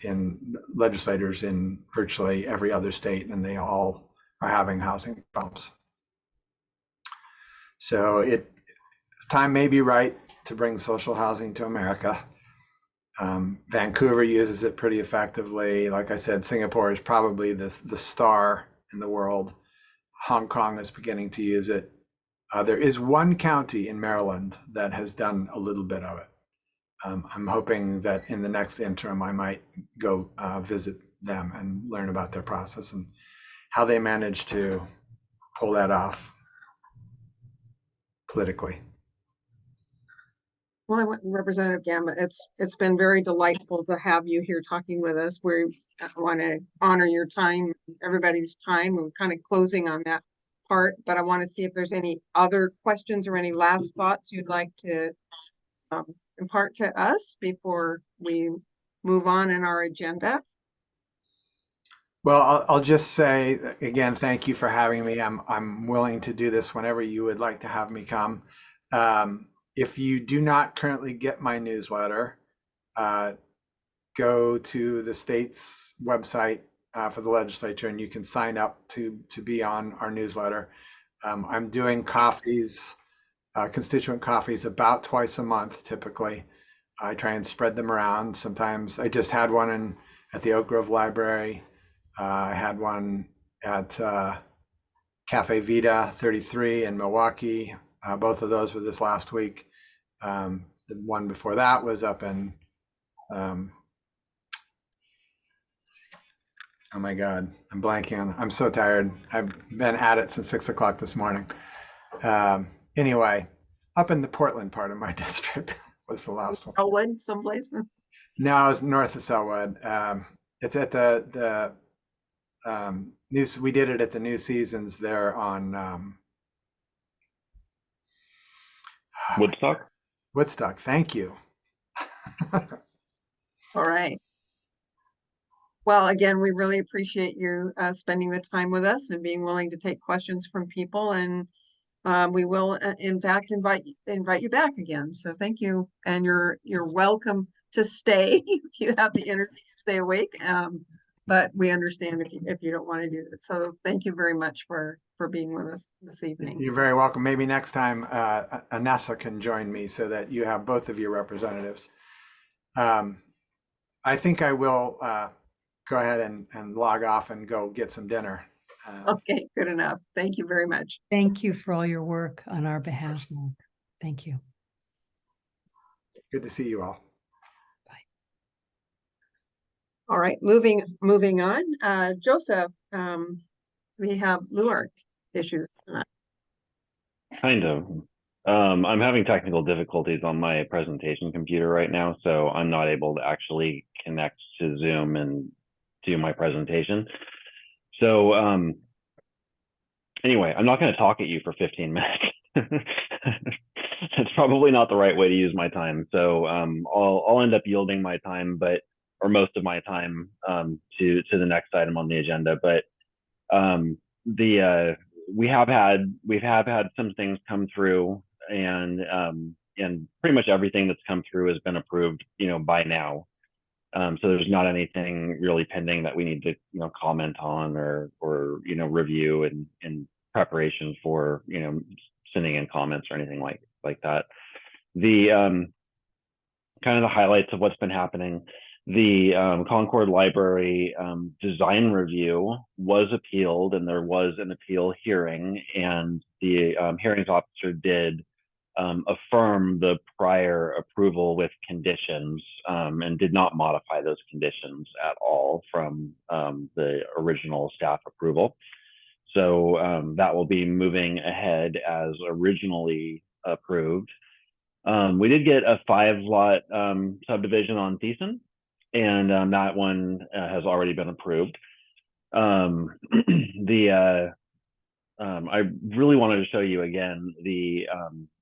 Speaker 5: legislators in virtually every other state, and they all are having housing problems. So time may be right to bring social housing to America. Vancouver uses it pretty effectively. Like I said, Singapore is probably the star in the world. Hong Kong is beginning to use it. There is one county in Maryland that has done a little bit of it. I'm hoping that in the next interim, I might go visit them and learn about their process and how they managed to pull that off politically.
Speaker 1: Well, Representative Gamba, it's been very delightful to have you here talking with us. We want to honor your time, everybody's time. We're kind of closing on that part, but I want to see if there's any other questions or any last thoughts you'd like to impart to us before we move on in our agenda.
Speaker 5: Well, I'll just say again, thank you for having me. I'm willing to do this whenever you would like to have me come. If you do not currently get my newsletter, go to the state's website for the legislature, and you can sign up to be on our newsletter. I'm doing coffees, constituent coffees, about twice a month typically. I try and spread them around. Sometimes I just had one at the Oak Grove Library. I had one at Cafe Vita 33 in Milwaukee. Both of those were this last week. The one before that was up in, oh my God, I'm blanking on, I'm so tired. I've been at it since 6 o'clock this morning. Anyway, up in the Portland part of my district was the last one.
Speaker 1: Elwood, someplace?
Speaker 5: No, it's north of Selwood. It's at the we did it at the New Seasons there on
Speaker 9: Woodstock.
Speaker 5: Woodstock, thank you.
Speaker 1: All right. Well, again, we really appreciate you spending the time with us and being willing to take questions from people, and we will in fact invite you back again. So thank you, and you're welcome to stay if you have the energy to stay awake. But we understand if you don't want to do it. So thank you very much for being with us this evening.
Speaker 5: You're very welcome. Maybe next time Anessa can join me so that you have both of your representatives. I think I will go ahead and log off and go get some dinner.
Speaker 1: Okay, good enough. Thank you very much.
Speaker 10: Thank you for all your work on our behalf, Mark. Thank you.
Speaker 5: Good to see you all.
Speaker 1: All right, moving on. Joseph, we have LUARC issues tonight.
Speaker 9: Kind of. I'm having technical difficulties on my presentation computer right now, so I'm not able to actually connect to Zoom and do my presentation. So anyway, I'm not going to talk at you for 15 minutes. That's probably not the right way to use my time. So I'll end up yielding my time, or most of my time to the next item on the agenda. But we have had some things come through, and pretty much everything that's come through has been approved, by now. So there's not anything really pending that we need to, comment on or review in preparation for, sending in comments or anything like that. The kind of the highlights of what's been happening. The Concord Library design review was appealed, and there was an appeal hearing, and the hearings officer did affirm the prior approval with conditions, and did not modify those conditions at all from the original staff approval. So that will be moving ahead as originally approved. We did get a 5-lot subdivision on Thiessen, and that one has already been approved. I really wanted to show you again the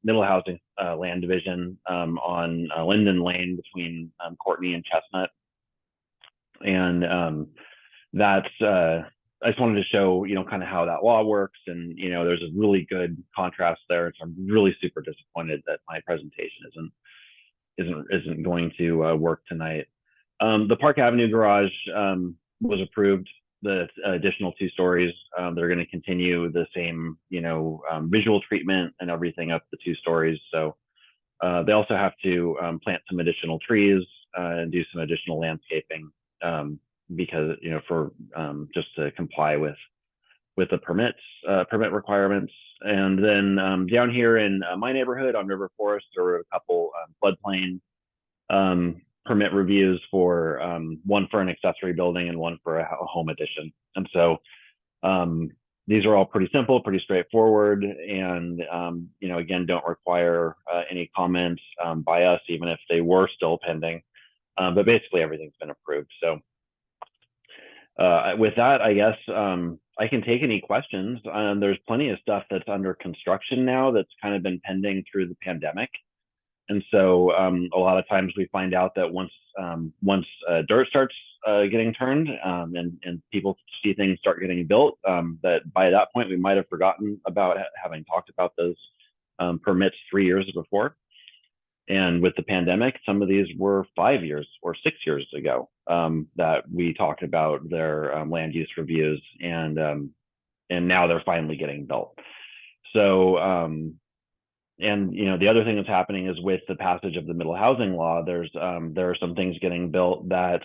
Speaker 9: middle housing land division on Linden Lane between Courtney and Chestnut. And that's, I just wanted to show, kind of how that law works. And, there's a really good contrast there. So I'm really super disappointed that my presentation isn't going to work tonight. The Park Avenue garage was approved. The additional 2 stories, they're going to continue the same, visual treatment and everything up the 2 stories. So they also have to plant some additional trees and do some additional landscaping because, for just to comply with the permit requirements. And then down here in my neighborhood on River Forest, there were a couple floodplain permit reviews for one for an accessory building and one for a home addition. And so these are all pretty simple, pretty straightforward, and again, don't require any comments by us, even if they were still pending. But basically everything's been approved. So with that, I guess I can take any questions. There's plenty of stuff that's under construction now that's kind of been pending through the pandemic. And so a lot of times we find out that once dirt starts getting turned and people see things start getting built, that by that point we might have forgotten about having talked about those permits 3 years before. And with the pandemic, some of these were 5 years or 6 years ago that we talked about their land use reviews, and now they're finally getting built. So and the other thing that's happening is with the passage of the middle housing law, there are some things getting built that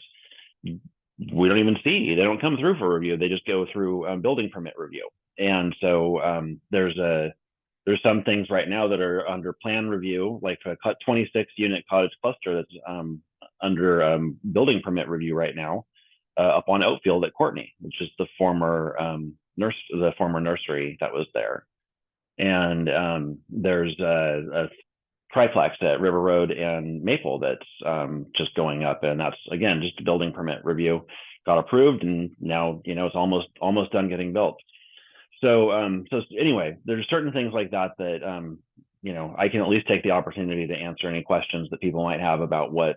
Speaker 9: we don't even see. They don't come through for review. They just go through building permit review. And so there's some things right now that are under plan review, like a 26 unit cottage cluster that's under building permit review right now up on Oatfield at Courtney, which is the former nursery that was there. And there's a triplex at River Road and Maple that's just going up, and that's again just a building permit review, got approved, and now it's almost done getting built. So anyway, there's certain things like that that I can at least take the opportunity to answer any questions that people might have about what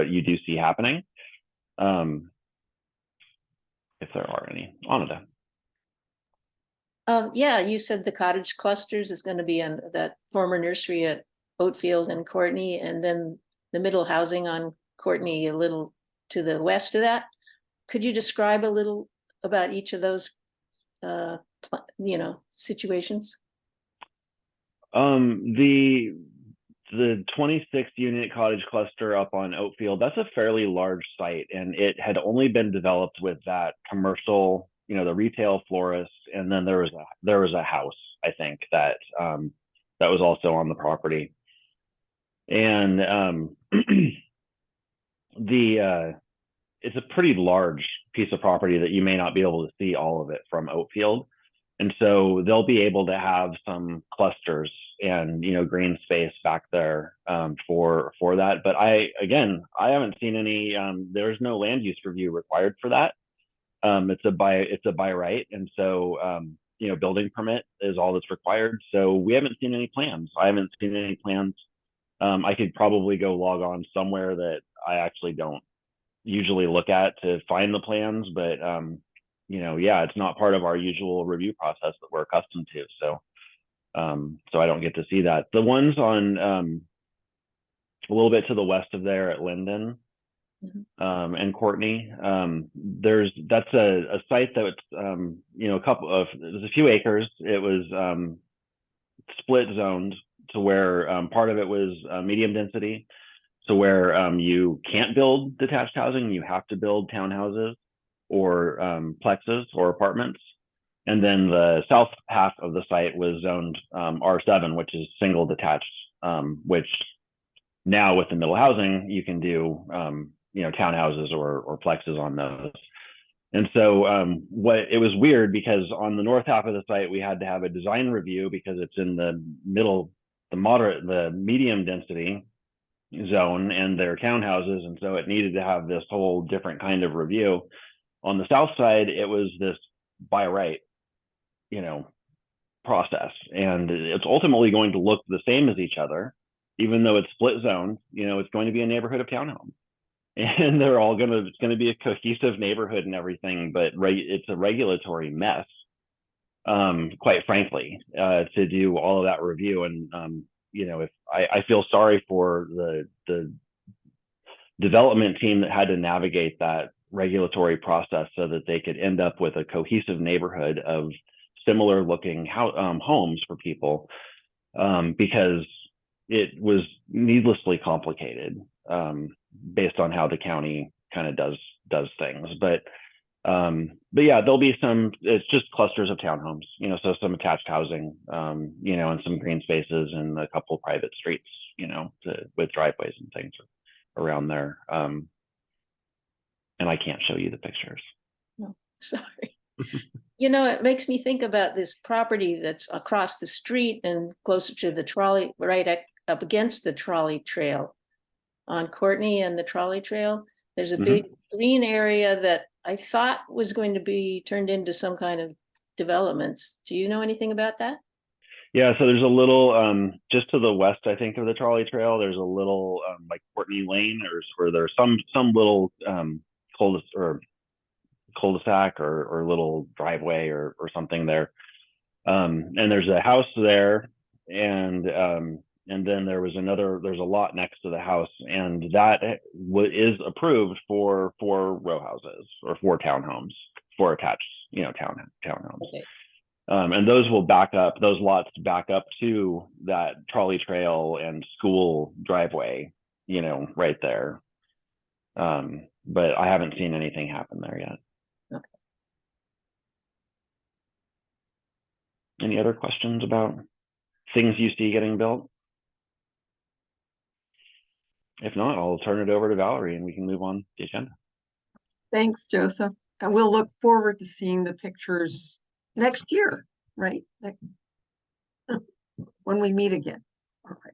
Speaker 9: you do see happening, if there are any. Anita.
Speaker 16: Yeah, you said the cottage clusters is going to be on that former nursery at Oatfield and Courtney, and then the middle housing on Courtney a little to the west of that. Could you describe a little about each of those, situations?
Speaker 9: The 26 unit cottage cluster up on Oatfield, that's a fairly large site, and it had only been developed with that commercial, the retail florist, and then there was a house, I think, that was also on the property. And it's a pretty large piece of property that you may not be able to see all of it from Oatfield. And so they'll be able to have some clusters and green space back there for that. But I haven't seen any. There's no land use review required for that. It's a by right, and so building permit is all that's required. So we haven't seen any plans. I haven't seen any plans. I could probably go log on somewhere that I actually don't usually look at to find the plans, but it's not part of our usual review process that we're accustomed to. So I don't get to see that. The ones on a little bit to the west of there at Linden and Courtney, that's a site that's there's a few acres. It was split zoned to where part of it was medium density, so where you can't build detached housing, you have to build townhouses or plexes or apartments. And then the south half of the site was zoned R7, which is single detached, which now with the middle housing, you can do, townhouses or plexes on those. And so it was weird because on the north half of the site, we had to have a design review because it's in the middle, the medium density zone, and they're townhouses. And so it needed to have this whole different kind of review. On the south side, it was this by right, process. And it's ultimately going to look the same as each other, even though it's split zones. It's going to be a neighborhood of townhomes. And it's going to be a cohesive neighborhood and everything, but it's a regulatory mess, quite frankly, to do all of that review. And, if I feel sorry for the development team that had to navigate that regulatory process so that they could end up with a cohesive neighborhood of similar looking homes for people, because it was needlessly complicated. Based on how the county kind of does things, but yeah, there'll be it's just clusters of townhomes, so some attached housing, and some green spaces and a couple private streets, with driveways and things around there. And I can't show you the pictures.
Speaker 16: No, sorry. It makes me think about this property that's across the street and closer to the trolley, right up against the trolley trail. On Courtney and the trolley trail, there's a big green area that I thought was going to be turned into some kind of developments. Do you know anything about that?
Speaker 9: Yeah, so there's a little, just to the west, I think, of the trolley trail, there's a little like Courtney Lane, or there's some little cul-de-sac or little driveway or something there. And there's a house there, and then there's a lot next to the house, and that is approved for 4 row houses or 4 townhomes, 4 attached, townhomes. Okay. And those lots back up to that trolley trail and school driveway, right there. But I haven't seen anything happen there yet.
Speaker 16: Okay.
Speaker 9: Any other questions about things you see getting built? If not, I'll turn it over to Valerie and we can move on the agenda.
Speaker 1: Thanks, Joseph. And we'll look forward to seeing the pictures next year, right? When we meet again. All right.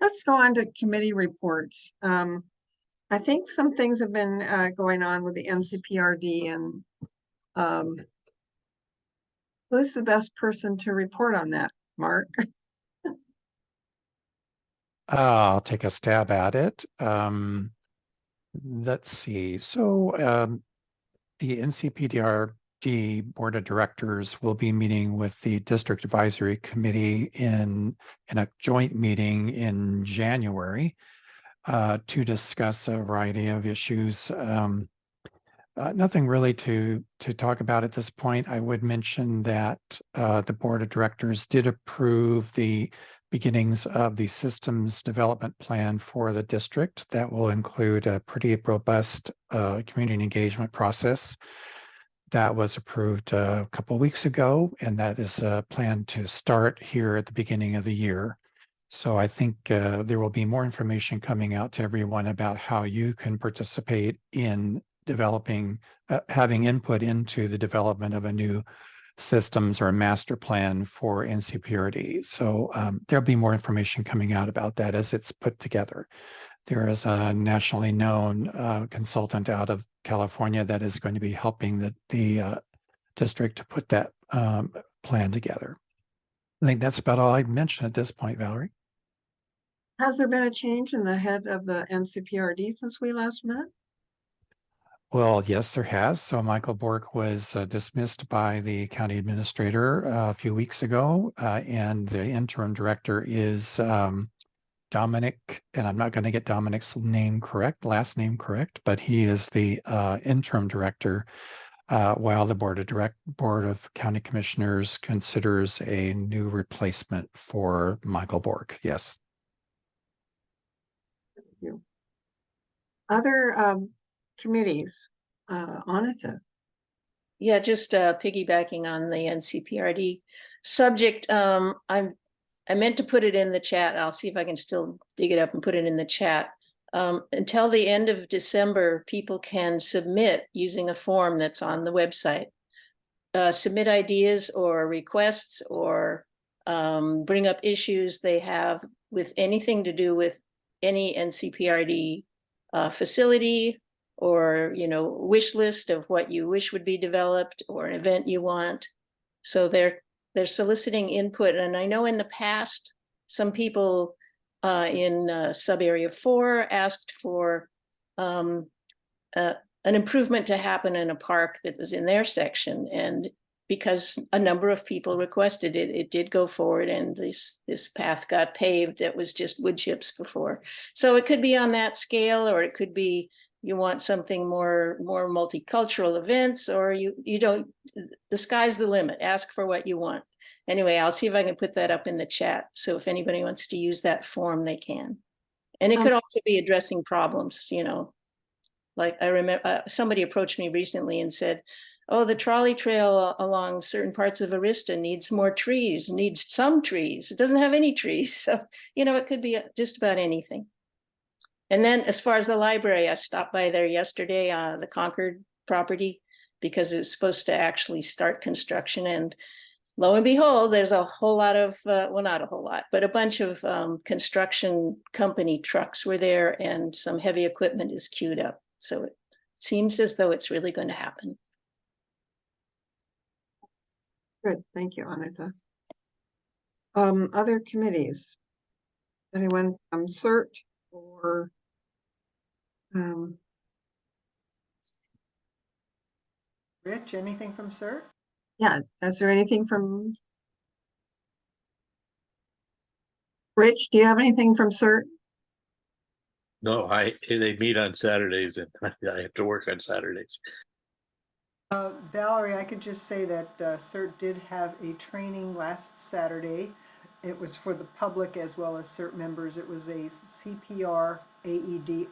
Speaker 1: Let's go on to committee reports. I think some things have been going on with the NCPRD, and who's the best person to report on that, Mark?
Speaker 2: I'll take a stab at it. Let's see. So the NCPDRD Board of Directors will be meeting with the District Advisory Committee in a joint meeting in January to discuss a variety of issues. Nothing really to talk about at this point. I would mention that the Board of Directors did approve the beginnings of the systems development plan for the district. That will include a pretty robust community engagement process that was approved a couple of weeks ago, and that is planned to start here at the beginning of the year. So I think there will be more information coming out to everyone about how you can participate in developing, having input into the development of a new systems or a master plan for NCPRD. So there'll be more information coming out about that as it's put together. There is a nationally known consultant out of California that is going to be helping the district to put that plan together. I think that's about all I'd mention at this point, Valerie.
Speaker 1: Has there been a change in the head of the NCPRD since we last met?
Speaker 2: Well, yes, there has. So Michael Bork was dismissed by the county administrator a few weeks ago, and the interim director is Dominic, and I'm not going to get Dominic's last name correct, but he is the interim director while the Board of County Commissioners considers a new replacement for Michael Bork. Yes.
Speaker 1: Thank you. Other committees, Anita.
Speaker 16: Yeah, just piggybacking on the NCPRD subject. I meant to put it in the chat. I'll see if I can still dig it up and put it in the chat. Until the end of December, people can submit using a form that's on the website. Submit ideas or requests or bring up issues they have with anything to do with any NCPRD facility, or wish list of what you wish would be developed, or an event you want. So they're soliciting input. And I know in the past, some people in sub area 4 asked for an improvement to happen in a park that was in their section. And because a number of people requested it, it did go forward, and this path got paved that was just wood chips before. So it could be on that scale, or it could be you want something more multicultural events, or you don't, the sky's the limit. Ask for what you want. Anyway, I'll see if I can put that up in the chat. So if anybody wants to use that form, they can. And it could also be addressing problems, like I remember somebody approached me recently and said, oh, the trolley trail along certain parts of Arista needs more trees, needs some trees. It doesn't have any trees. So, it could be just about anything. And then as far as the library, I stopped by there yesterday, the Concord property, because it was supposed to actually start construction. And lo and behold, there's a whole lot of, well, not a whole lot, but a bunch of construction company trucks were there, and some heavy equipment is queued up. So it seems as though it's really going to happen.
Speaker 1: Good, thank you, Anita. Other committees? Anyone from CERT or
Speaker 4: Rich, anything from CERT?
Speaker 1: yeah, is there anything from Rich? Do you have anything from CERT?
Speaker 3: No, they meet on Saturdays, and I have to work on Saturdays.
Speaker 4: Valerie, I could just say that CERT did have a training last Saturday. It was for the public as well as CERT members. It was a CPR AED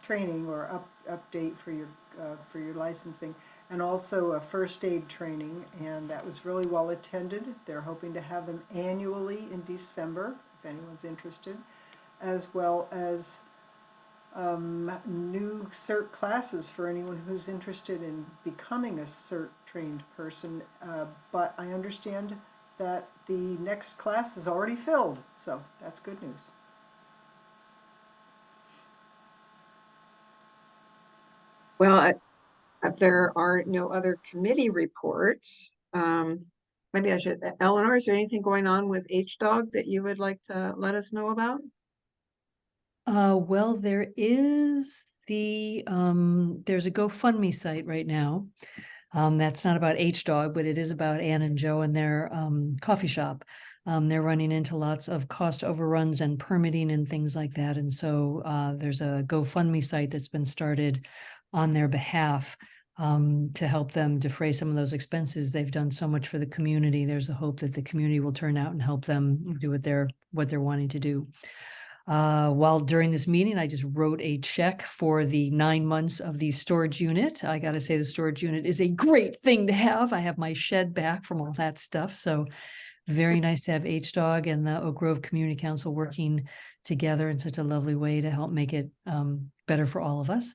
Speaker 4: training or update for your licensing, and also a first aid training, and that was really well attended. They're hoping to have them annually in December, if anyone's interested, as well as new CERT classes for anyone who's interested in becoming a CERT trained person, but I understand that the next class is already filled, so that's good news.
Speaker 1: Well, if there are no other committee reports, maybe I should, Eleanor, is there anything going on with HDOG that you would like to let us know about?
Speaker 10: Well, there is there's a GoFundMe site right now. That's not about HDOG, but it is about Ann and Joe and their coffee shop. They're running into lots of cost overruns and permitting and things like that. And so there's a GoFundMe site that's been started on their behalf to help them defray some of those expenses. They've done so much for the community. There's a hope that the community will turn out and help them do what they're wanting to do. While during this meeting, I just wrote a check for the 9 months of the storage unit. I got to say the storage unit is a great thing to have. I have my shed back from all that stuff. So very nice to have HDOG and the Oak Grove Community Council working together in such a lovely way to help make it better for all of us.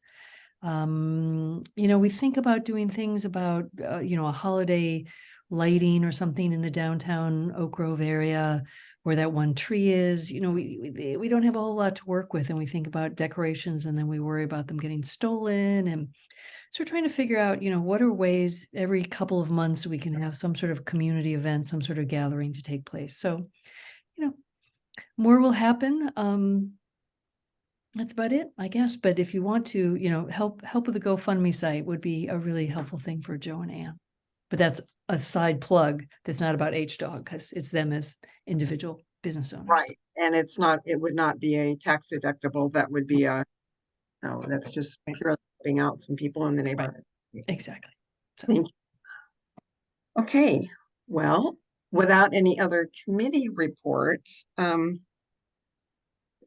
Speaker 10: We think about doing things about, a holiday lighting or something in the downtown Oak Grove area where that one tree is. We don't have a whole lot to work with, and we think about decorations and then we worry about them getting stolen. And so we're trying to figure out, what are ways every couple of months we can have some sort of community event, some sort of gathering to take place. So, more will happen. That's about it, I guess. But if you want to, help with the GoFundMe site would be a really helpful thing for Joe and Ann. But that's a side plug that's not about HDOG, because it's them as individual business owners.
Speaker 1: Right. And it would not be a tax deductible. That would be no, that's just purely helping out some people in the neighborhood.
Speaker 10: Right. Exactly. So.
Speaker 1: Thank you. Okay. Well, without any other committee reports,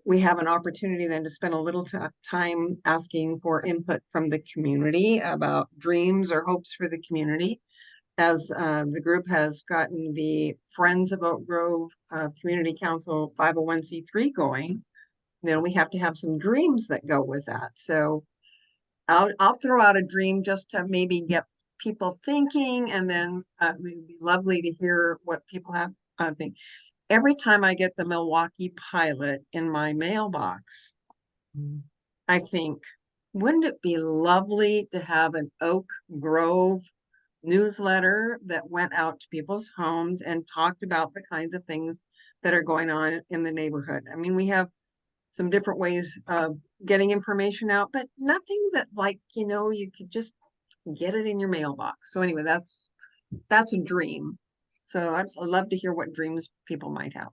Speaker 1: we have an opportunity then to spend a little time asking for input from the community about dreams or hopes for the community. As the group has gotten the Friends of Oak Grove Community Council 501c3 going, then we have to have some dreams that go with that. So I'll throw out a dream just to maybe get people thinking, and then it would be lovely to hear what people have think. Every time I get the Milwaukee Pilot in my mailbox, I think, wouldn't it be lovely to have an Oak Grove newsletter that went out to people's homes and talked about the kinds of things that are going on in the neighborhood? I mean, we have some different ways of getting information out, but nothing that, like, you know, you could just get it in your mailbox. So anyway, that's a dream. So I'd love to hear what dreams people might have.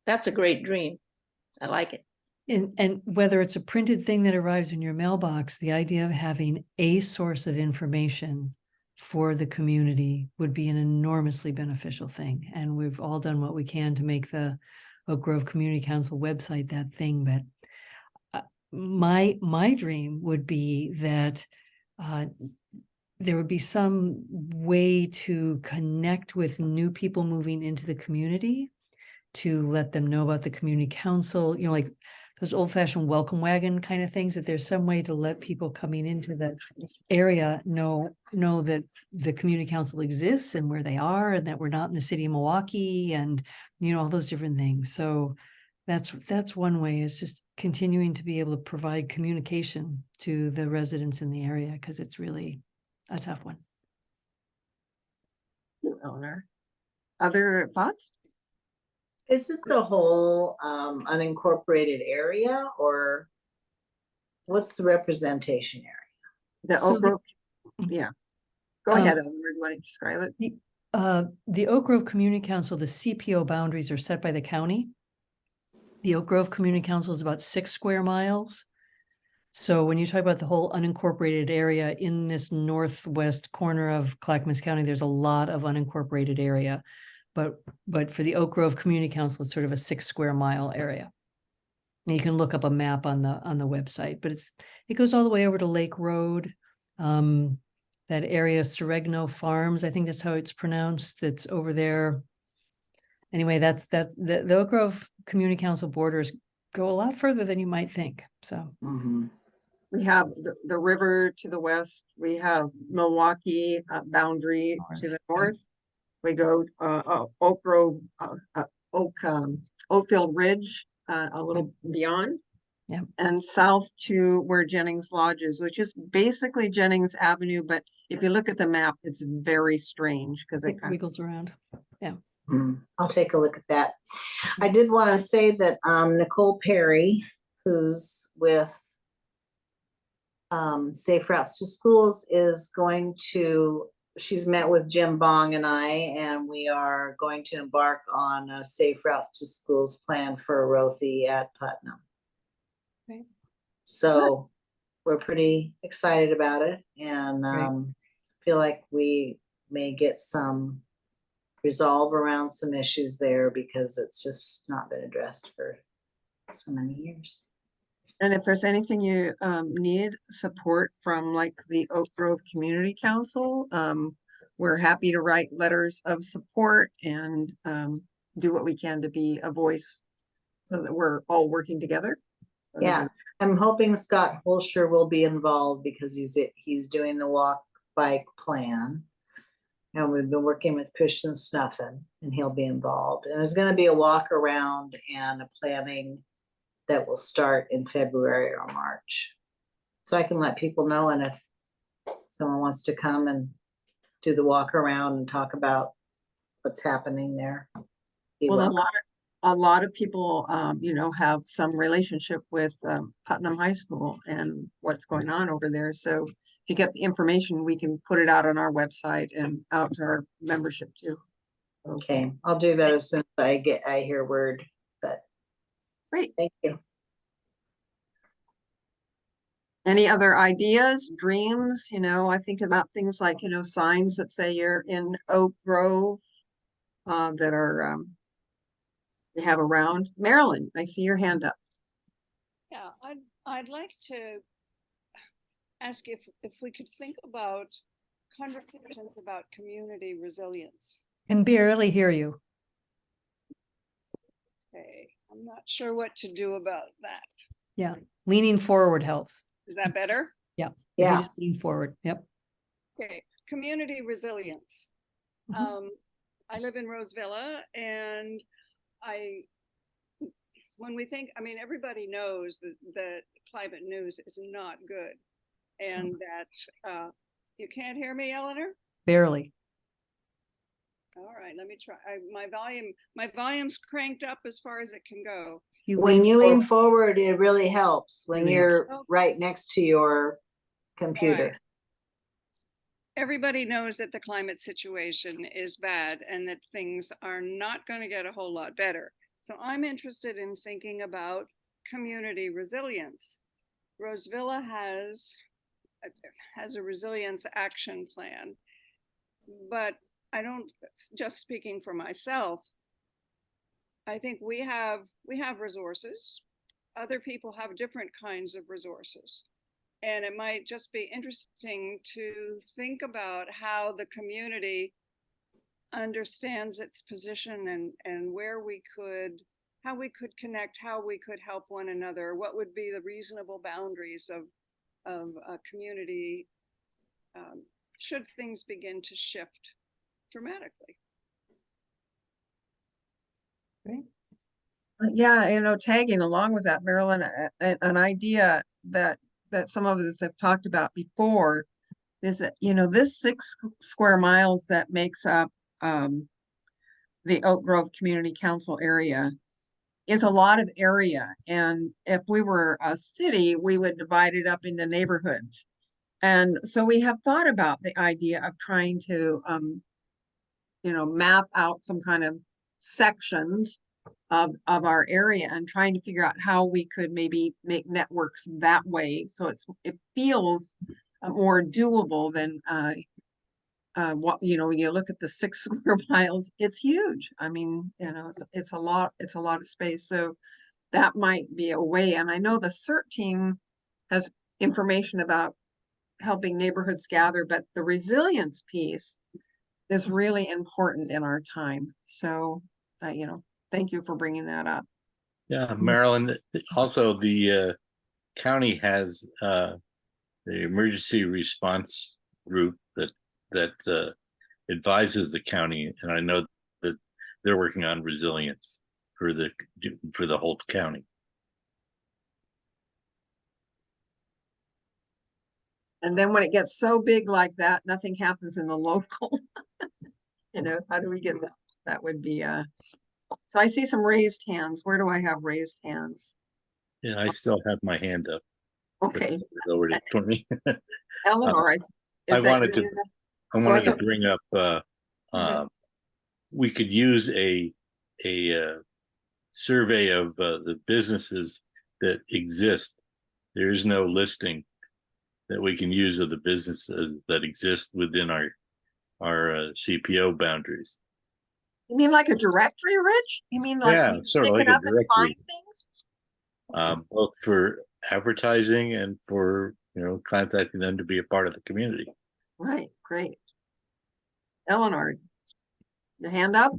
Speaker 16: That's a great dream. I like it.
Speaker 10: And whether it's a printed thing that arrives in your mailbox, the idea of having a source of information for the community would be an enormously beneficial thing. And we've all done what we can to make the Oak Grove Community Council website that thing. But my dream would be that there would be some way to connect with new people moving into the community, to let them know about the community council, you know, like those old-fashioned welcome wagon kind of things, that there's some way to let people coming into the area know that the community council exists and where they are, and that we're not in the city of Milwaukee, and, you know, all those different things. So that's one way, is just continuing to be able to provide communication to the residents in the area, because it's really a tough one.
Speaker 1: Eleanor, other thoughts?
Speaker 6: Is it the whole unincorporated area, or what's the representation area?
Speaker 1: The
Speaker 10: So
Speaker 1: Oak Grove, yeah. Go ahead, Eleanor. Do you want to describe it?
Speaker 10: The Oak Grove Community Council, the CPO boundaries are set by the county. The Oak Grove Community Council is about 6 square miles. So when you talk about the whole unincorporated area in this northwest corner of Clackamas County, there's a lot of unincorporated area. But for the Oak Grove Community Council, it's sort of a 6 square mile area. And you can look up a map on the website, but it goes all the way over to Lake Road. That area, Seregno Farms, I think that's how it's pronounced, that's over there. Anyway, the Oak Grove Community Council borders go a lot further than you might think. So
Speaker 1: we have the river to the west. We have Milwaukee boundary to the north. We go Oak Grove, Oakfield Ridge, a little beyond.
Speaker 10: Yeah.
Speaker 1: And south to where Jennings Lodge is, which is basically Jennings Avenue, but if you look at the map, it's very strange because it kind
Speaker 10: wiggles around. Yeah.
Speaker 6: I'll take a look at that. I did want to say that Nicole Perry, who's with Safe Routes to Schools, is going to, she's met with Jim Bong and I, and we are going to embark on a Safe Routes to Schools plan for Rothy at Putnam.
Speaker 10: Right.
Speaker 6: So we're pretty excited about it, and feel like we may get some resolve around some issues there, because it's just not been addressed for so many years.
Speaker 1: And if there's anything you need support from, like the Oak Grove Community Council, we're happy to write letters of support and do what we can to be a voice so that we're all working together.
Speaker 6: Yeah, I'm hoping Scott Holscher will be involved, because he's doing the walk bike plan. And we've been working with Christian Snuffin, and he'll be involved. And there's going to be a walk around and a planning that will start in February or March. So I can let people know, and if someone wants to come and do the walk around and talk about what's happening there.
Speaker 1: Well, a lot of people, you know, have some relationship with Putnam High School and what's going on over there. So if you get the information, we can put it out on our website and out to our membership too.
Speaker 6: Okay, I'll do that as soon as I hear word. But
Speaker 1: great,
Speaker 6: thank you.
Speaker 1: Any other ideas, dreams? You know, I think about things like, you know, signs that say you're in Oak Grove, that are we have around. Marilyn, I see your hand up.
Speaker 7: Yeah, I'd like to ask if we could think about conversations about community resilience.
Speaker 10: Can barely hear you.
Speaker 7: Okay, I'm not sure what to do about that.
Speaker 10: Yeah, leaning forward helps.
Speaker 7: Is that better?
Speaker 10: Yeah. If you
Speaker 6: Yeah.
Speaker 10: just lean forward. Yep.
Speaker 7: Okay, community resilience. I live in Rosevilla, and when we think, I mean, everybody knows that climate news is not good, and that you can't hear me, Eleanor?
Speaker 10: Barely.
Speaker 7: All right, let me try. My volume's cranked up as far as it can go.
Speaker 6: When you lean forward, it really helps when
Speaker 10: Really
Speaker 6: you're right next to your computer.
Speaker 7: Right. Everybody knows that the climate situation is bad and that things are not going to get a whole lot better. So I'm interested in thinking about community resilience. Rosevilla has a resilience action plan, but I don't, just speaking for myself, I think we have resources. Other people have different kinds of resources. And it might just be interesting to think about how the community understands its position and how we could connect, how we could help one another, what would be the reasonable boundaries of a community should things begin to shift dramatically.
Speaker 10: Great.
Speaker 1: Yeah, tagging along with that, Marilyn, an idea that some of us have talked about before is that, this 6 square miles that makes up the Oak Grove Community Council area is a lot of area. And if we were a city, we would divide it up into neighborhoods. And so we have thought about the idea of trying to, map out some kind of sections of our area and trying to figure out how we could maybe make networks that way. So it feels more doable than when you look at the 6 square miles, it's huge. I mean, it's a lot of space. So that might be a way. And I know the CERT team has information about helping neighborhoods gather, but the resilience piece is really important in our time. So, thank you for bringing that up.
Speaker 3: Yeah, Maryland, also the county has the emergency response group that advises the county, and I know that they're working on resilience for the whole county.
Speaker 1: And then when it gets so big like that, nothing happens in the local. How do we get that? That would be so I see some raised hands. Where do I have raised hands?
Speaker 3: Yeah, I still have my hand up.
Speaker 1: Okay.
Speaker 3: Lowered it for me.
Speaker 1: Eleanor,
Speaker 3: I wanted to bring up we could use a survey of the businesses that exist. There is no listing that we can use of the businesses that exist within our CPO boundaries.
Speaker 1: You mean like a directory, Rich? You mean like
Speaker 3: yeah,
Speaker 1: we
Speaker 3: sort
Speaker 1: pick
Speaker 3: of like
Speaker 1: it
Speaker 3: a
Speaker 1: up and find
Speaker 3: directory,
Speaker 1: things?
Speaker 3: both for advertising and for contacting them to be a part of the community.
Speaker 1: Right, great. Eleanor, your hand up.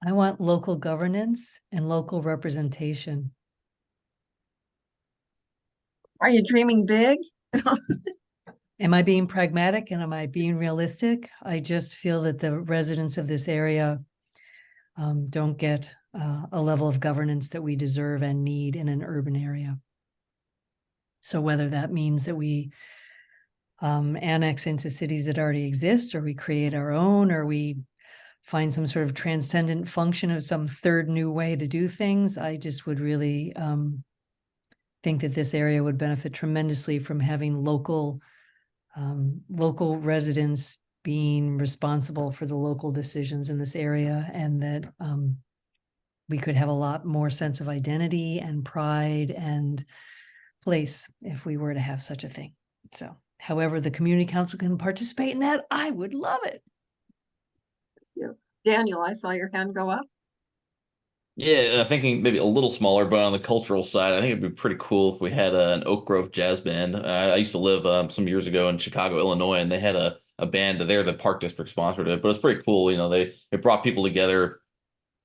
Speaker 10: I want local governance and local representation.
Speaker 1: Are you dreaming big?
Speaker 10: Am I being pragmatic and am I being realistic? I just feel that the residents of this area don't get a level of governance that we deserve and need in an urban area. So whether that means that we annex into cities that already exist, or we create our own, or we find some sort of transcendent function of some third new way to do things, I just would really think that this area would benefit tremendously from having local residents being responsible for the local decisions in this area, and that we could have a lot more sense of identity and pride and place if we were to have such a thing. So however the community council can participate in that, I would love it.
Speaker 1: Yeah. Daniel, I saw your hand go up.
Speaker 11: Yeah, thinking maybe a little smaller, but on the cultural side, I think it'd be pretty cool if we had an Oak Grove jazz band. I used to live some years ago in Chicago, Illinois, and they had a band there. The Park District sponsored it, but it's pretty cool. You know, they brought people together,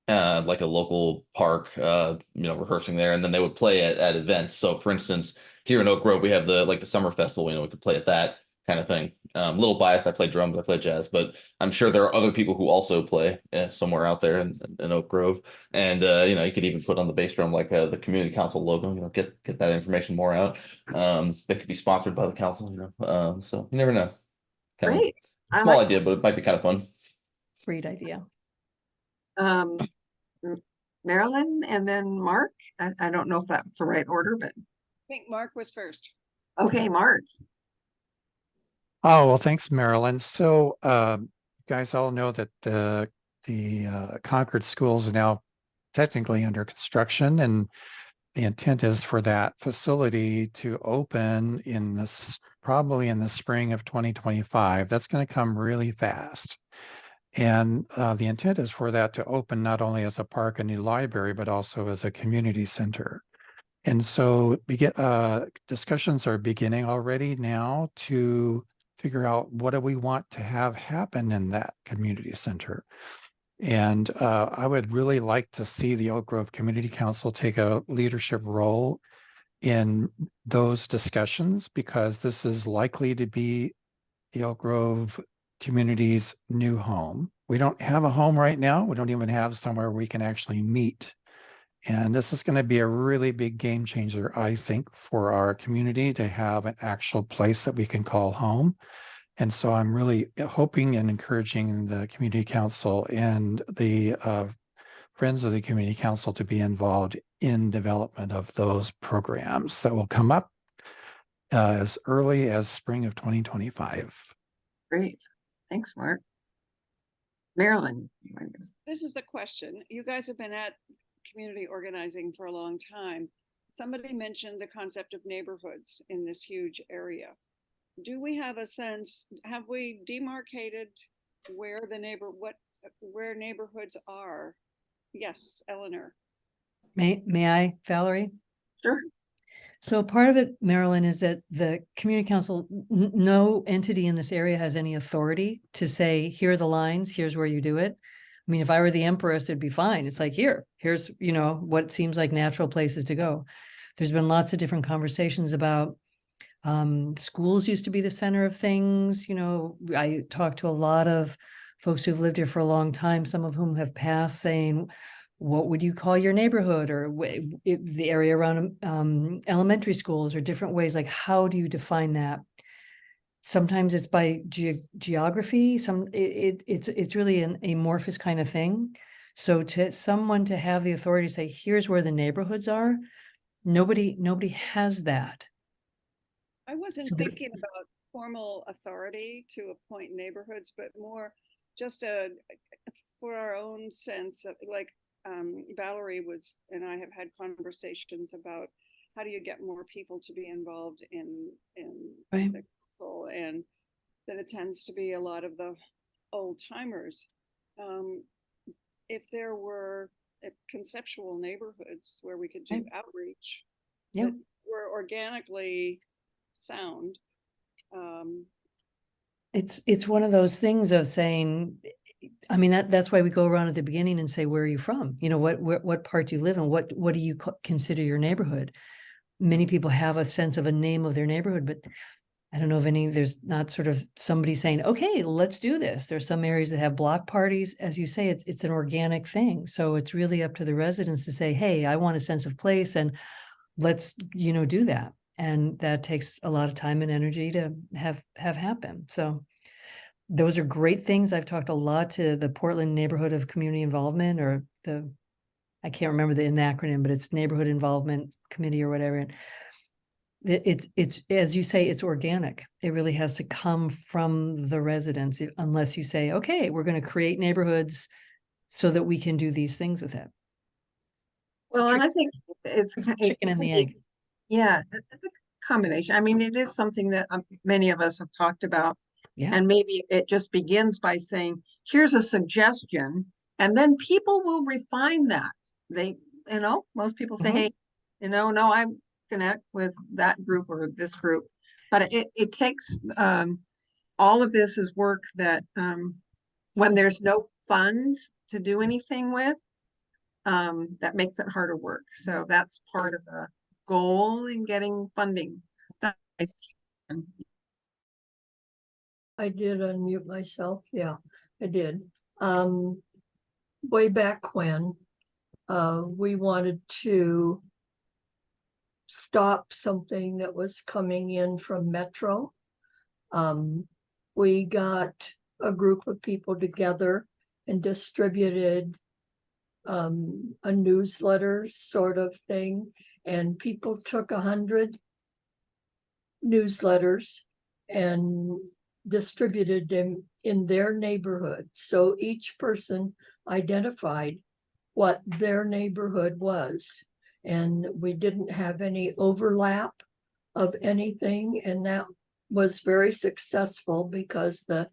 Speaker 11: like a local park, rehearsing there, and then they would play at events. So, for instance, here in Oak Grove, we have the summer festival. You know, we could play at that kind of thing. A little biased. I play drums, I play jazz, but I'm sure there are other people who also play somewhere out there in Oak Grove. And you could even put on the bass drum like the community council logo. You know, get that information more out. That could be sponsored by the council. You know, so you never know. Kind
Speaker 1: Great.
Speaker 11: of small idea, but it might be kind of fun.
Speaker 10: Great idea.
Speaker 1: Marilyn and then Mark. I don't know if that's the right order, but
Speaker 7: I think Mark was first.
Speaker 1: okay, Mark.
Speaker 2: Oh, well, thanks, Marilyn. So, you guys all know that the Concord schools are now technically under construction, and the intent is for that facility to open probably in the spring of 2025. That's going to come really fast. And the intent is for that to open not only as a park, a new library, but also as a community center. And so discussions are beginning already now to figure out what do we want to have happen in that community center. And I would really like to see the Oak Grove Community Council take a leadership role in those discussions, because this is likely to be the Oak Grove community's new home. We don't have a home right now. We don't even have somewhere we can actually meet. And this is going to be a really big game changer, I think, for our community to have an actual place that we can call home. And so I'm really hoping and encouraging the community council and the friends of the community council to be involved in development of those programs that will come up as early as spring of 2025.
Speaker 1: Great. Thanks, Mark. Marilyn.
Speaker 7: This is a question. You guys have been at community organizing for a long time. Somebody mentioned the concept of neighborhoods in this huge area. Do we have a sense, have we demarcated where where neighborhoods are? Yes, Eleanor.
Speaker 10: May I, Valerie?
Speaker 1: Sure.
Speaker 10: So part of it, Marilyn, is that the community council, no entity in this area has any authority to say, here are the lines, here's where you do it. I mean, if I were the empress, it'd be fine. It's like, here's, what seems like natural places to go. There's been lots of different conversations about schools used to be the center of things. I talked to a lot of folks who've lived here for a long time, some of whom have passed, saying, what would you call your neighborhood, or the area around elementary schools, or different ways? Like, how do you define that? Sometimes it's by geography. It's really an amorphous kind of thing. So someone to have the authority to say, here's where the neighborhoods are, nobody has that.
Speaker 7: I wasn't thinking about formal authority to appoint neighborhoods, but more just for our own sense of, like, Valerie and I have had conversations about how do you get more people to be involved in
Speaker 10: right.
Speaker 7: the council, and that it tends to be a lot of the old timers. If there were conceptual neighborhoods where we could do outreach that were organically sound.
Speaker 10: It's one of those things of saying, I mean, that's why we go around at the beginning and say, where are you from? What part do you live in? What do you consider your neighborhood? Many people have a sense of a name of their neighborhood, but I don't know of any, there's not sort of somebody saying, okay, let's do this. There's some areas that have block parties. As you say, it's an organic thing. So it's really up to the residents to say, hey, I want a sense of place, and let's, do that. And that takes a lot of time and energy to have happen. So those are great things. I've talked a lot to the Portland Neighborhood of Community Involvement, or I can't remember the acronym, but it's Neighborhood Involvement Committee or whatever. It's as you say, it's organic. It really has to come from the residents, unless you say, okay, we're going to create neighborhoods so that we can do these things with it.
Speaker 1: Well, and I think it's
Speaker 10: chicken and the egg.
Speaker 1: Yeah, it's a combination. I mean, it is something that many of us have talked about
Speaker 10: Yeah.
Speaker 1: And maybe it just begins by saying, here's a suggestion, and then people will refine that. They, most people say, hey, no, I connect with that group or this group. But it takes, all of this is work that, when there's no funds to do anything with, that makes it harder work. So that's part of the goal in getting funding. That I see.
Speaker 13: I did unmute myself. Yeah, I did. Way back when, we wanted to stop something that was coming in from Metro. We got a group of people together and distributed a newsletter sort of thing, and people took 100 newsletters and distributed them in their neighborhood. So each person identified what their neighborhood was. And we didn't have any overlap of anything. And that was very successful because the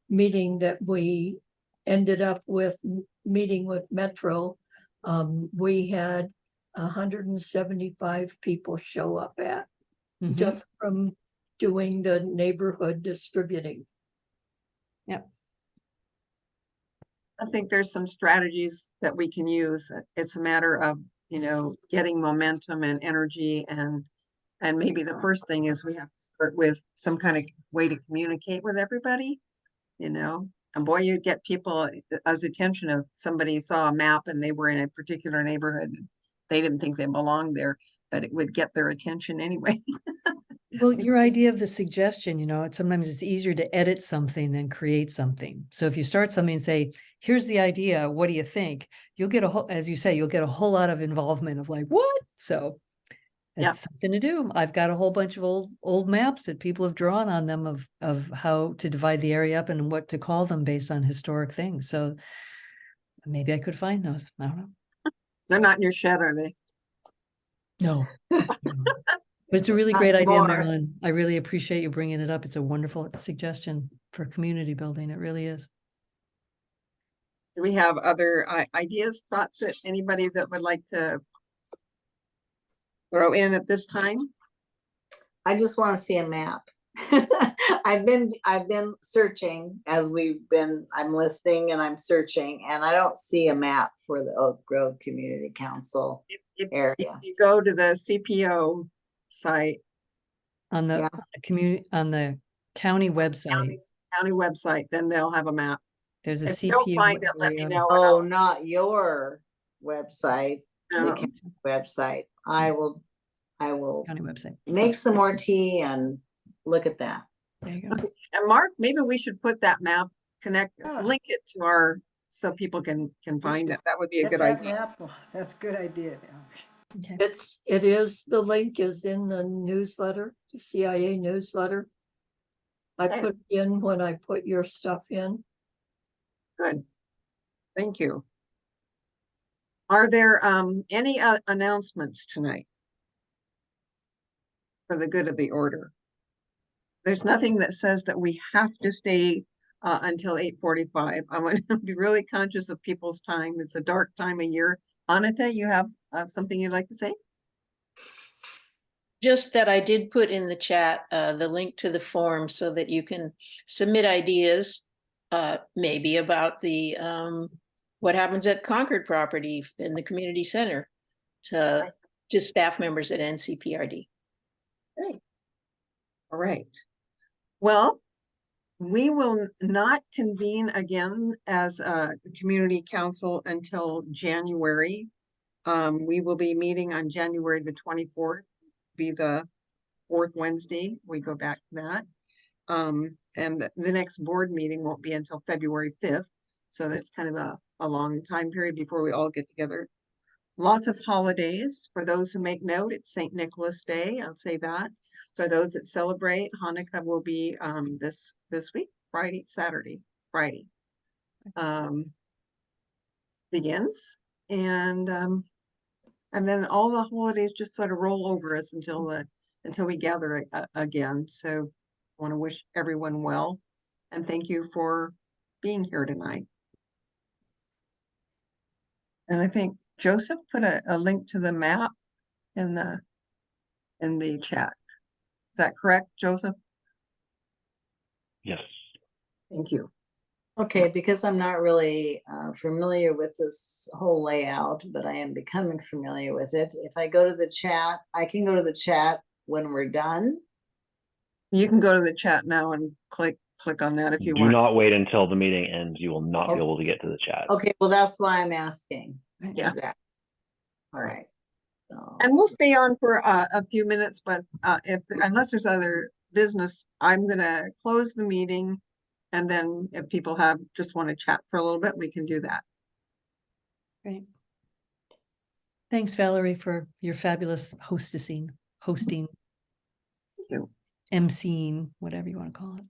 Speaker 13: meeting that we ended up with, meeting with Metro, we had 175 people show up at, just from doing the neighborhood distributing.
Speaker 10: Yep.
Speaker 1: I think there's some strategies that we can use. It's a matter of, getting momentum and energy, and maybe the first thing is we have to start with some kind of way to communicate with everybody, and boy, you'd get people's attention if somebody saw a map and they were in a particular neighborhood. They didn't think they belonged there, but it would get their attention anyway.
Speaker 10: Well, your idea of the suggestion, sometimes it's easier to edit something than create something. So if you start something and say, here's the idea, what do you think? You'll get as you say, you'll get a whole lot of involvement of like, what? So it's something to do. I've got a whole bunch of old maps that people have drawn on them of how to divide the area up and what to call them based on historic things. So maybe I could find those. I don't know.
Speaker 1: They're not in your shed, are they?
Speaker 10: No. But it's a really great idea, Marilyn. I really appreciate you bringing it up. It's a wonderful suggestion for community building. It really is.
Speaker 1: Do we have other ideas, thoughts that anybody that would like to throw in at this time?
Speaker 6: I just want to see a map. I've been searching I'm listening and I'm searching, and I don't see a map for the Oak Grove Community Council area.
Speaker 1: If you go to the CPO site
Speaker 10: on the community, on the county website,
Speaker 1: county website, then they'll have a map.
Speaker 10: There's a
Speaker 1: if you don't find it, let me know.
Speaker 6: Oh, not your website,
Speaker 1: no.
Speaker 6: The county website. I will
Speaker 10: county website.
Speaker 6: Make some more tea and look at that.
Speaker 10: There you go.
Speaker 1: And Mark, maybe we should put that map, link it to our, so people can find it. That would be a good idea.
Speaker 4: Map. That's a good idea.
Speaker 10: Okay.
Speaker 13: The link is in the newsletter, the CIA newsletter. I put it in when I put your stuff in.
Speaker 1: Good. Thank you. Are there any announcements tonight for the good of the order? There's nothing that says that we have to stay until 8:45. I want to be really conscious of people's time. It's a dark time of year. Anita, you have something you'd like to say?
Speaker 16: Just that I did put in the chat the link to the form so that you can submit ideas, maybe about the what happens at Concord property in the community center to staff members at NCPRD.
Speaker 1: Great. All right. Well, we will not convene again as a community council until January. We will be meeting on January the 24th, be the fourth Wednesday. We go back to that. And the next board meeting won't be until February 5th. So that's kind of a long time period before we all get together. Lots of holidays. For those who make note, it's St. Nicholas Day. I'll say that. For those that celebrate, Hanukkah will be this week, Friday begins, and then all the holidays just sort of roll over us until we gather again. So I want to wish everyone well. And thank you for being here tonight. And I think Joseph put a link to the map in the chat. Is that correct, Joseph?
Speaker 9: Yes.
Speaker 1: Thank you.
Speaker 6: Okay, because I'm not really familiar with this whole layout, but I am becoming familiar with it. If I go to the chat, I can go to the chat when we're done.
Speaker 1: You can go to the chat now and click on that if you
Speaker 9: Do
Speaker 1: want.
Speaker 9: not wait until the meeting ends. You will not be
Speaker 6: Oh.
Speaker 9: able to get to the chat.
Speaker 6: Okay, well, that's why I'm asking.
Speaker 1: Yeah.
Speaker 6: Exactly. All right. So,
Speaker 1: And we'll stay on for a few minutes, but unless there's other business, I'm gonna close the meeting. And then if people just want to chat for a little bit, we can do that.
Speaker 10: Great. Thanks, Valerie, for your fabulous hosting,
Speaker 1: Thank you.
Speaker 10: emceeing, whatever you want to call it.